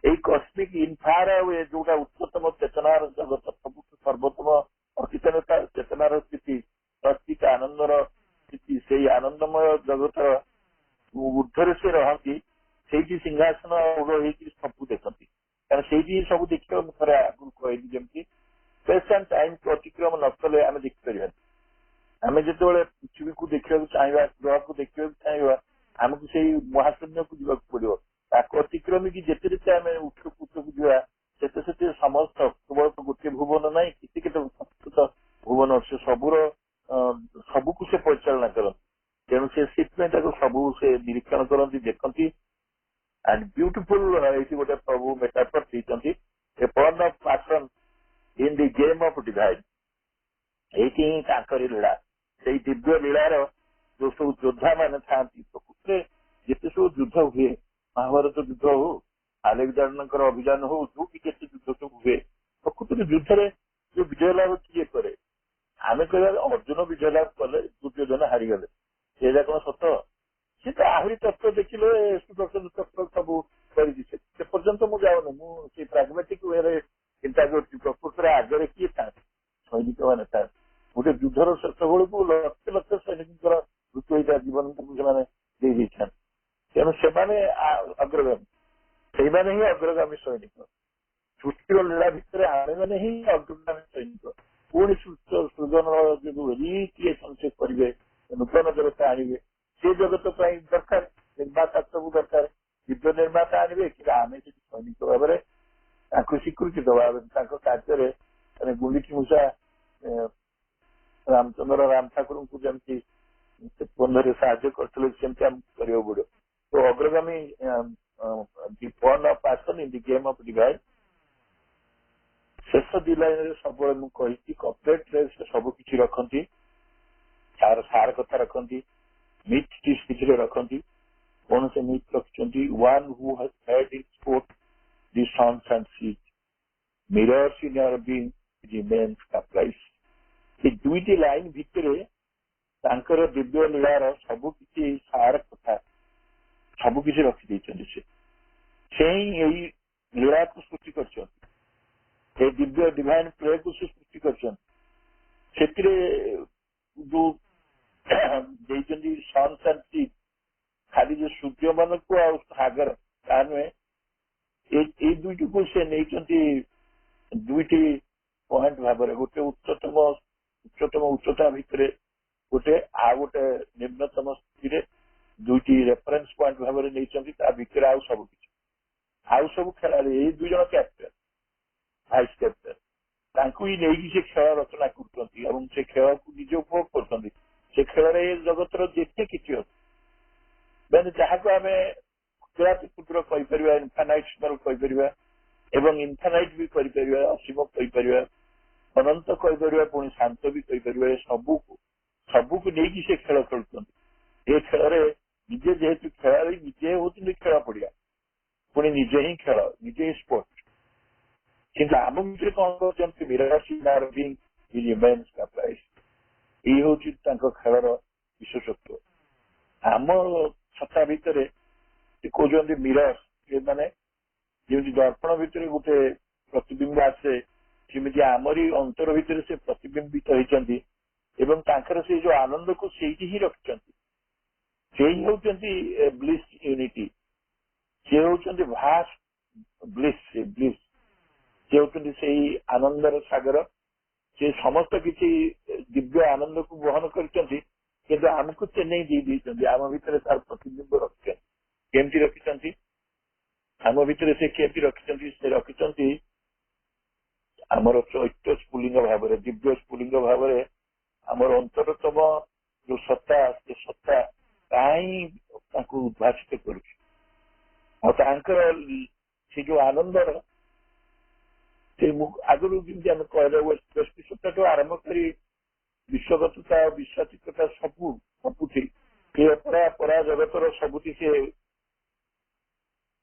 ଏଇ କସ୍ମିକ ଇନଫାର ଯୋଉଟା ଉଚ୍ଚତମ ଚେତନାର ଜଗତ ସବୁଠୁ ସର୍ବୋତ୍ତମ ଅଚେତନତା ଚେତନାର ସ୍ଥିତି ସଚିତ ଆନନ୍ଦର ସ୍ଥିତି ସେଇ ଆନନ୍ଦମୟ ଜଗତର ଉର୍ଦ୍ଧ୍ୱରେ ସେ ରହନ୍ତି ସେଇଠି ସିଂହାସନ ହେଇକି ସବୁ ଦେଖନ୍ତି କାରଣ ସେଇଠି ସବୁ ଦେଖିବାକୁ ମୁଁ ଥରେ ଆଗରୁ କହିଲି ଯେମିତି ସ୍ପେସ୍ ଆଣ୍ଡ ଟାଇମକୁ ଅତିକ୍ରମ ନ କଲେ ଆମେ ଦେଖିପାରିବାନି ଆମେ ଯେତେବେଳେ ପୃଥିବୀକୁ ଦେଖିବାକୁ ଚାହିଁବା ଗ୍ରହକୁ ଦେଖିବାକୁ ଚାହିଁବା ଆମକୁ ସେଇ ମହାଶୂନ୍ୟକୁ ଯିବାକୁ ପଡିବ ତାକୁ ଅତିକ୍ରମିକି ଯେତେ ଯେତେ ଆମେ ଉଚ୍ଚକୁ ଯିବା ସେତେ ସମସ୍ତ କେବଳ ତ ଗୋଟିଏ ଭୁବନ ନାହିଁ କେତେ ସଂସ୍କୃତ ଭୁବନ ସେ ସବୁକୁ ସେ ପରିଚାଳନା କରନ୍ତି ତେଣୁ ସେ ସେଥିପାଇଁ ତାକୁ ସବୁ ସେ ନିରୀକ୍ଷଣ କରନ୍ତି ଦେଖନ୍ତି ଆଣ୍ଡ ବ୍ୟୁଟିଫୁଲ ଏଇଠି ଗୋଟେ ପ୍ରଭୁ ମେଟାଫର ଦେଇଛନ୍ତି a born of passion in the game of divine ଏଇଠି ହିଁ ତାଙ୍କରି ଲୀଳା ସେଇ ଦିବ୍ୟ ଲୀଳାର ଯୋଉ ସବୁ ଯୋଦ୍ଧା ମାନେ ଥାଆନ୍ତି ପ୍ରକୃତିରେ ଯେତେ ସବୁ ଯୁଦ୍ଧ ହୁଏ ମହାଭାରତ ଯୁଦ୍ଧ ହଉ ଆଲେକଜାଣ୍ଡରଙ୍କର ଅଭିଯାନ ହଉ ଯୋଉଠି କେତେ ଯୁଦ୍ଧ ସବୁ ହୁଏ ପ୍ରକୃତିରେ ଯୁଦ୍ଧରେ ଯୋଉ ବିଜୟ ଲାଭ କିଏ କରେ ଆମେ କହିବା ଅର୍ଜୁନ ବିଜୟ ଲାଭ କଲେ ଦୁର୍ଯ୍ୟୋଧନ ହାରିଗଲେ ସେଇଟା କଣ ସତ ସେ ତ ଆହୁରି ତତ୍ତ୍ୱ ଦେଖିଲେ ସୁଦର୍ଶନ ତତ୍ତ୍ୱ ସବୁ କରିଛି ସେ ପର୍ଯ୍ୟନ୍ତ ମୁଁ ଯାଉନି ମୁଁ ସେଇ ପ୍ରାଗ୍ମାଟିକ ୱେରେ ଚିନ୍ତା କରୁଛି ପ୍ରକୃତରେ ଆଗରେ କିଏ ଥାନ୍ତି ସୈନିକ ମାନେ ଥାନ୍ତି ଗୋଟେ ଯୁଦ୍ଧର ଶେଷ ବେଳକୁ ଲକ୍ଷ ଲକ୍ଷ ସୈନିକଙ୍କର ମୃତ୍ୟୁ ହେଇଥାଏ ଜୀବନ ତାକୁ ସେମାନେ ଦେଇ ଦେଇଥାନ୍ତି ତେଣୁ ସେମାନେ ଅଗ୍ରଗାମୀ ସେଇମାନେ ହିଁ ଅଗ୍ରଗାମୀ ସୈନିକ ସୃଷ୍ଟିର ଲୀଳା ଭିତରେ ଆମେମାନେ ହିଁ ଅଗ୍ରଗାମୀ ସୈନିକ ପୁଣି ସୃଜନର ଯୋଉ ରିକ୍ରିଏସନ ସେ କରିବେ ନୂତନ ଜଗତ ଆଣିବେ ସେ ଜଗତ ପାଇଁ ଦରକାର ନିର୍ମାତା ସବୁ ଦରକାର ଦିବ୍ୟ ନିର୍ମାତା ଆଣିବେ କିନ୍ତୁ ଆମେ ସେଠି ସୈନିକ ଭାବରେ ତାଙ୍କୁ ସ୍ୱୀକୃତି ଦେବା ତାଙ୍କ କାର୍ଯ୍ୟରେ ମାନେ ଗୁଣ୍ଡିଚି ମୂଷା ରାମଚନ୍ଦ୍ର ରାମ ଠାକୁରଙ୍କୁ ଯେମିତି ବନ୍ଧରେ ସାହାଯ୍ୟ କରିଥିଲେ ସେମିତି ଆମକୁ କରିବାକୁ ପଡିବ ତ ଅଗ୍ରଗାମୀ the born of passion in the game of divine ଶେଷ ଦି ଲାଇନରେ ସବୁବେଳେ ମୁଁ କହିଛି କପଲେଟରେ ସେ ସବୁ କିଛି ରଖନ୍ତି ସାର କଥା ରଖନ୍ତି ମିଥ୍ କିଛିରେ ରଖନ୍ତି କଣ ସେ ମିଥ୍ ରଖିଛନ୍ତି one who has had in sport the suns and seas mirrors in your being remains capless ଏ ଦୁଇଟି ଲାଇନ ଭିତରେ ତାଙ୍କର ଦିବ୍ୟ ଲୀଳାର ସବୁ କିଛି ସାର କଥା ସବୁ କିଛି ରଖିଦେଇଛନ୍ତି ସେ ହିଁ ଏଇ ଲୀଳାକୁ ସୃଷ୍ଟି କରିଛନ୍ତି ଏ ଦିବ୍ୟ ଡିଭାଇନ ପ୍ଲେକୁ ସେ ସୃଷ୍ଟି କରିଛନ୍ତି ସେଥିରେ ଯୋଉ ଦେଇଛନ୍ତି ସନ୍ସ ଆଣ୍ଡ ସିଜ୍ ଖାଲି ଯୋଉ ସୂର୍ଯ୍ୟ ମାନଙ୍କୁ ଆଉ ସାଗର ତାହା ନୁହେଁ ଏଇ ଦୁଇଟିକୁ ସେ ନେଇଛନ୍ତି ଦୁଇଟି ପଏଣ୍ଟ ଭାବରେ ଗୋଟେ ଉଚ୍ଚତା ଭିତରେ ଗୋଟେ ଆଉ ଗୋଟେ ନିମ୍ନତମ ସ୍ଥିତିରେ ଦୁଇଟି ରେଫରେନ୍ସ ପଏଣ୍ଟ ଭାବରେ ନେଇଛନ୍ତି ତା ଭିତରେ ଆଉ ସବୁ କିଛି ଆଉ ସବୁ ଖେଳାଳି ଏଇ ଦୁଇ ଜଣ କ୍ୟାପ୍ଟେନ ଭାଇସ୍ କ୍ୟାପ୍ଟେନ ତାଙ୍କୁ ହିଁ ନେଇକି ସେ ଖେଳ ରଚନା କରୁଛନ୍ତି ଏବଂ ସେ ଖେଳକୁ ନିଜେ ଉପଭୋଗ କରୁଛନ୍ତି ସେ ଖେଳରେ ଏ ଜଗତର ଯେତେ କିଛି ଅଛି ମାନେ ଯାହାକୁ ଆମେ କ୍ଷୁଦ୍ର କହିପାରିବା ଇନଫାନାଇଟ୍ ସ୍ମଲ୍ କହିପାରିବା ଏବଂ ଇନଫାନାଇଟ୍ ବି କରିପାରିବା ଅସୀମ କହିପାରିବା ଅନନ୍ତ କହିପାରିବା ପୁଣି ଶାନ୍ତ ବି କହିପାରିବା ଏ ସବୁକୁ ନେଇକି ସେ ଖେଳ ଖେଳୁଛନ୍ତି ଏ ଖେଳରେ ନିଜେ ଯେହେତୁ ଖେଳ ହିଁ ଖେଳ, ନିଜେ ହିଁ ସ୍ପୋର୍ଟ। କିନ୍ତୁ ଆମ ଭିତରେ କଣ କରୁଛନ୍ତି, ଏଇ ହଉଛି ତାଙ୍କ ଖେଳର ବିଶେଷତ୍ୱ। ଆମ ଛତା ଭିତରେ ସେ କହୁଛନ୍ତି ମିରର, ମାନେ ଯେମିତି ଦର୍ପଣ ଭିତରେ ଗୋଟେ ପ୍ରତିବିମ୍ବ ଆସେ, ସେମିତି ଆମରି ଅନ୍ତର ଭିତରେ ସେ ପ୍ରତିବିମ୍ବିତ ହେଇଛନ୍ତି ଏବଂ ତାଙ୍କର ସେଇ ଯୋଉ ଆନନ୍ଦକୁ ସେଇଠି ହିଁ ରଖିଛନ୍ତି। ସେଇ ହେଉଛନ୍ତି ବ୍ଲିସ୍ ୟୁନିଟି, ସେ ହେଉଛନ୍ତି ଭାଷ୍ଟ ବ୍ଲିସ୍, ସେ ହେଉଛନ୍ତି ସେଇ ଆନନ୍ଦର ସାଗର। ସେ ସମସ୍ତ କିଛି ଦିବ୍ୟ ଆନନ୍ଦକୁ ବହନ କରିଛନ୍ତି, କିନ୍ତୁ ଆମକୁ ଚେନେଇ ଦେଇଛନ୍ତି, ଆମ ଭିତରେ ତାର ପ୍ରତିବିମ୍ବ ରଖିଛନ୍ତି। କେମିତି ରଖିଛନ୍ତି? ଆମ ଭିତରେ ସେ କେମିତି ରଖିଛନ୍ତି? ସେ ରଖିଛନ୍ତି ଆମର ଚୈତ୍ୟ ସ୍ଫୁଲିଙ୍ଗ ଭାବରେ, ଦିବ୍ୟ ସ୍ଫୁଲିଙ୍ଗ ଭାବରେ ଆମର ଅନ୍ତରତମ ଯୋଉ ସତ୍ତା, ସେ ସତ୍ତା କାହିଁ ତାଙ୍କୁ ଉଦ୍ଭାସିତ କରୁଛି। ଆଉ ତାଙ୍କର ସେ ଯୋଉ ଆନନ୍ଦର ସେ ଆଗରୁ ଯେମିତି ଆମେ କହିଲେ ଆରମ୍ଭ କରି ବିଶ୍ୱଗତତା, ବିଶ୍ୱାତୀତତା ସବୁଠି ସେ ପରା ଜଗତର ସବୁଠି ସେ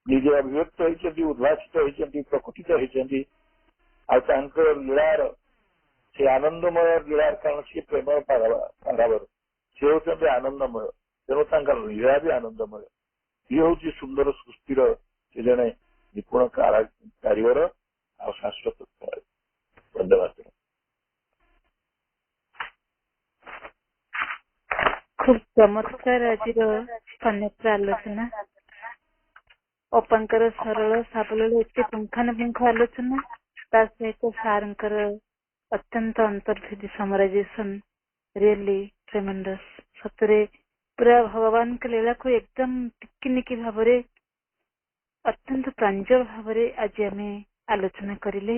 ନିଜେ ଅଭିବ୍ୟକ୍ତ ହେଇଛନ୍ତି, ଉଦ୍ଭାସିତ ହେଇଛନ୍ତି, ପ୍ରକଟିତ ହେଇଛନ୍ତି। ଆଉ ତାଙ୍କର ଲୀଳାର ସେ ଆନନ୍ଦମୟ ଲୀଳାର, କାରଣ ସିଏ ପ୍ରେମ ପାରାବର, ସେ ହଉଛନ୍ତି ଆନନ୍ଦମୟ, ତେଣୁ ତାଙ୍କର ଲୀଳା ବି ଆନନ୍ଦମୟ। ଇଏ ହଉଛି ସୁନ୍ଦର ସୃଷ୍ଟିର ସେ ଜଣେ ନିପୁଣ କାରିଗର ଆଉ ଶାଶ୍ୱତ। ଧନ୍ୟବାଦ। ଖୁବ ଚମତ୍କାର ଆଜିର ସନ୍ନ୍ୟାସର ଆଲୋଚନା। ଅପାଙ୍କର ସରଳ ସାବଲୀଳ ଏତେ ପୁଙ୍ଖାନୁପୁଙ୍ଖ ଆଲୋଚନା, ତା ସହିତ ସାରଙ୍କର ଅତ୍ୟନ୍ତ ଅନ୍ତର୍ଭେଦୀ ସମରାଇଜେସନ, ରିଏଲି ଟ୍ରେମେଣ୍ଡସ୍। ସତରେ ପୁରା ଭଗବାନଙ୍କ ଲୀଳାକୁ ଏକଦମ ଟିକିନିକି ଭାବରେ, ଅତ୍ୟନ୍ତ ପ୍ରାଞ୍ଜଳ ଭାବରେ ଆଜି ଆମେ ଆଲୋଚନା କରିଲେ।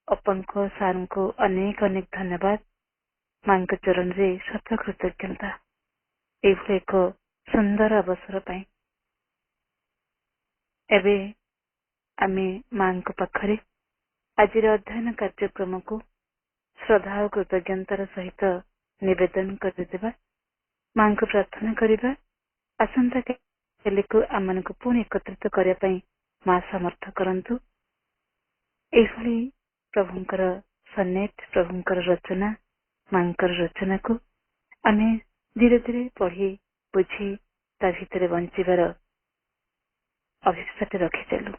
ଅପାଙ୍କୁ, ସାରଙ୍କୁ ଅନେକ ଅନେକ ଧନ୍ୟବାଦ। ମାଙ୍କ ଚରଣରେ ଶତ କୃତଜ୍ଞତା ଏଇଭଳି ଏକ ସୁନ୍ଦର ଅବସର ପାଇଁ। ଏବେ ଆମେ ମାଙ୍କ ପାଖରେ ଆଜିର ଅଧ୍ୟୟନ କାର୍ଯ୍ୟକ୍ରମକୁ ଶ୍ରଦ୍ଧା ଓ କୃତଜ୍ଞତାର ସହିତ ନିବେଦନ କରିଦେବା। ମାଙ୍କୁ ପ୍ରାର୍ଥନା କରିବା, ଆସନ୍ତା କାଲିକୁ ଆମମାନଙ୍କୁ ପୁଣି ଏକତ୍ରିତ କରିବା ପାଇଁ ମା ସମର୍ଥ କରନ୍ତୁ। ଏଇଭଳି ପ୍ରଭୁଙ୍କର ସନେଟ, ପ୍ରଭୁଙ୍କର ରଚନା, ମାଙ୍କର ରଚନାକୁ ଆମେ ଧୀରେ ଧୀରେ ପଢି ବୁଝି ତା ଭିତରେ ବଞ୍ଚିବାର ଅଭିପ୍ସାଟ ରଖିଚାଲୁ।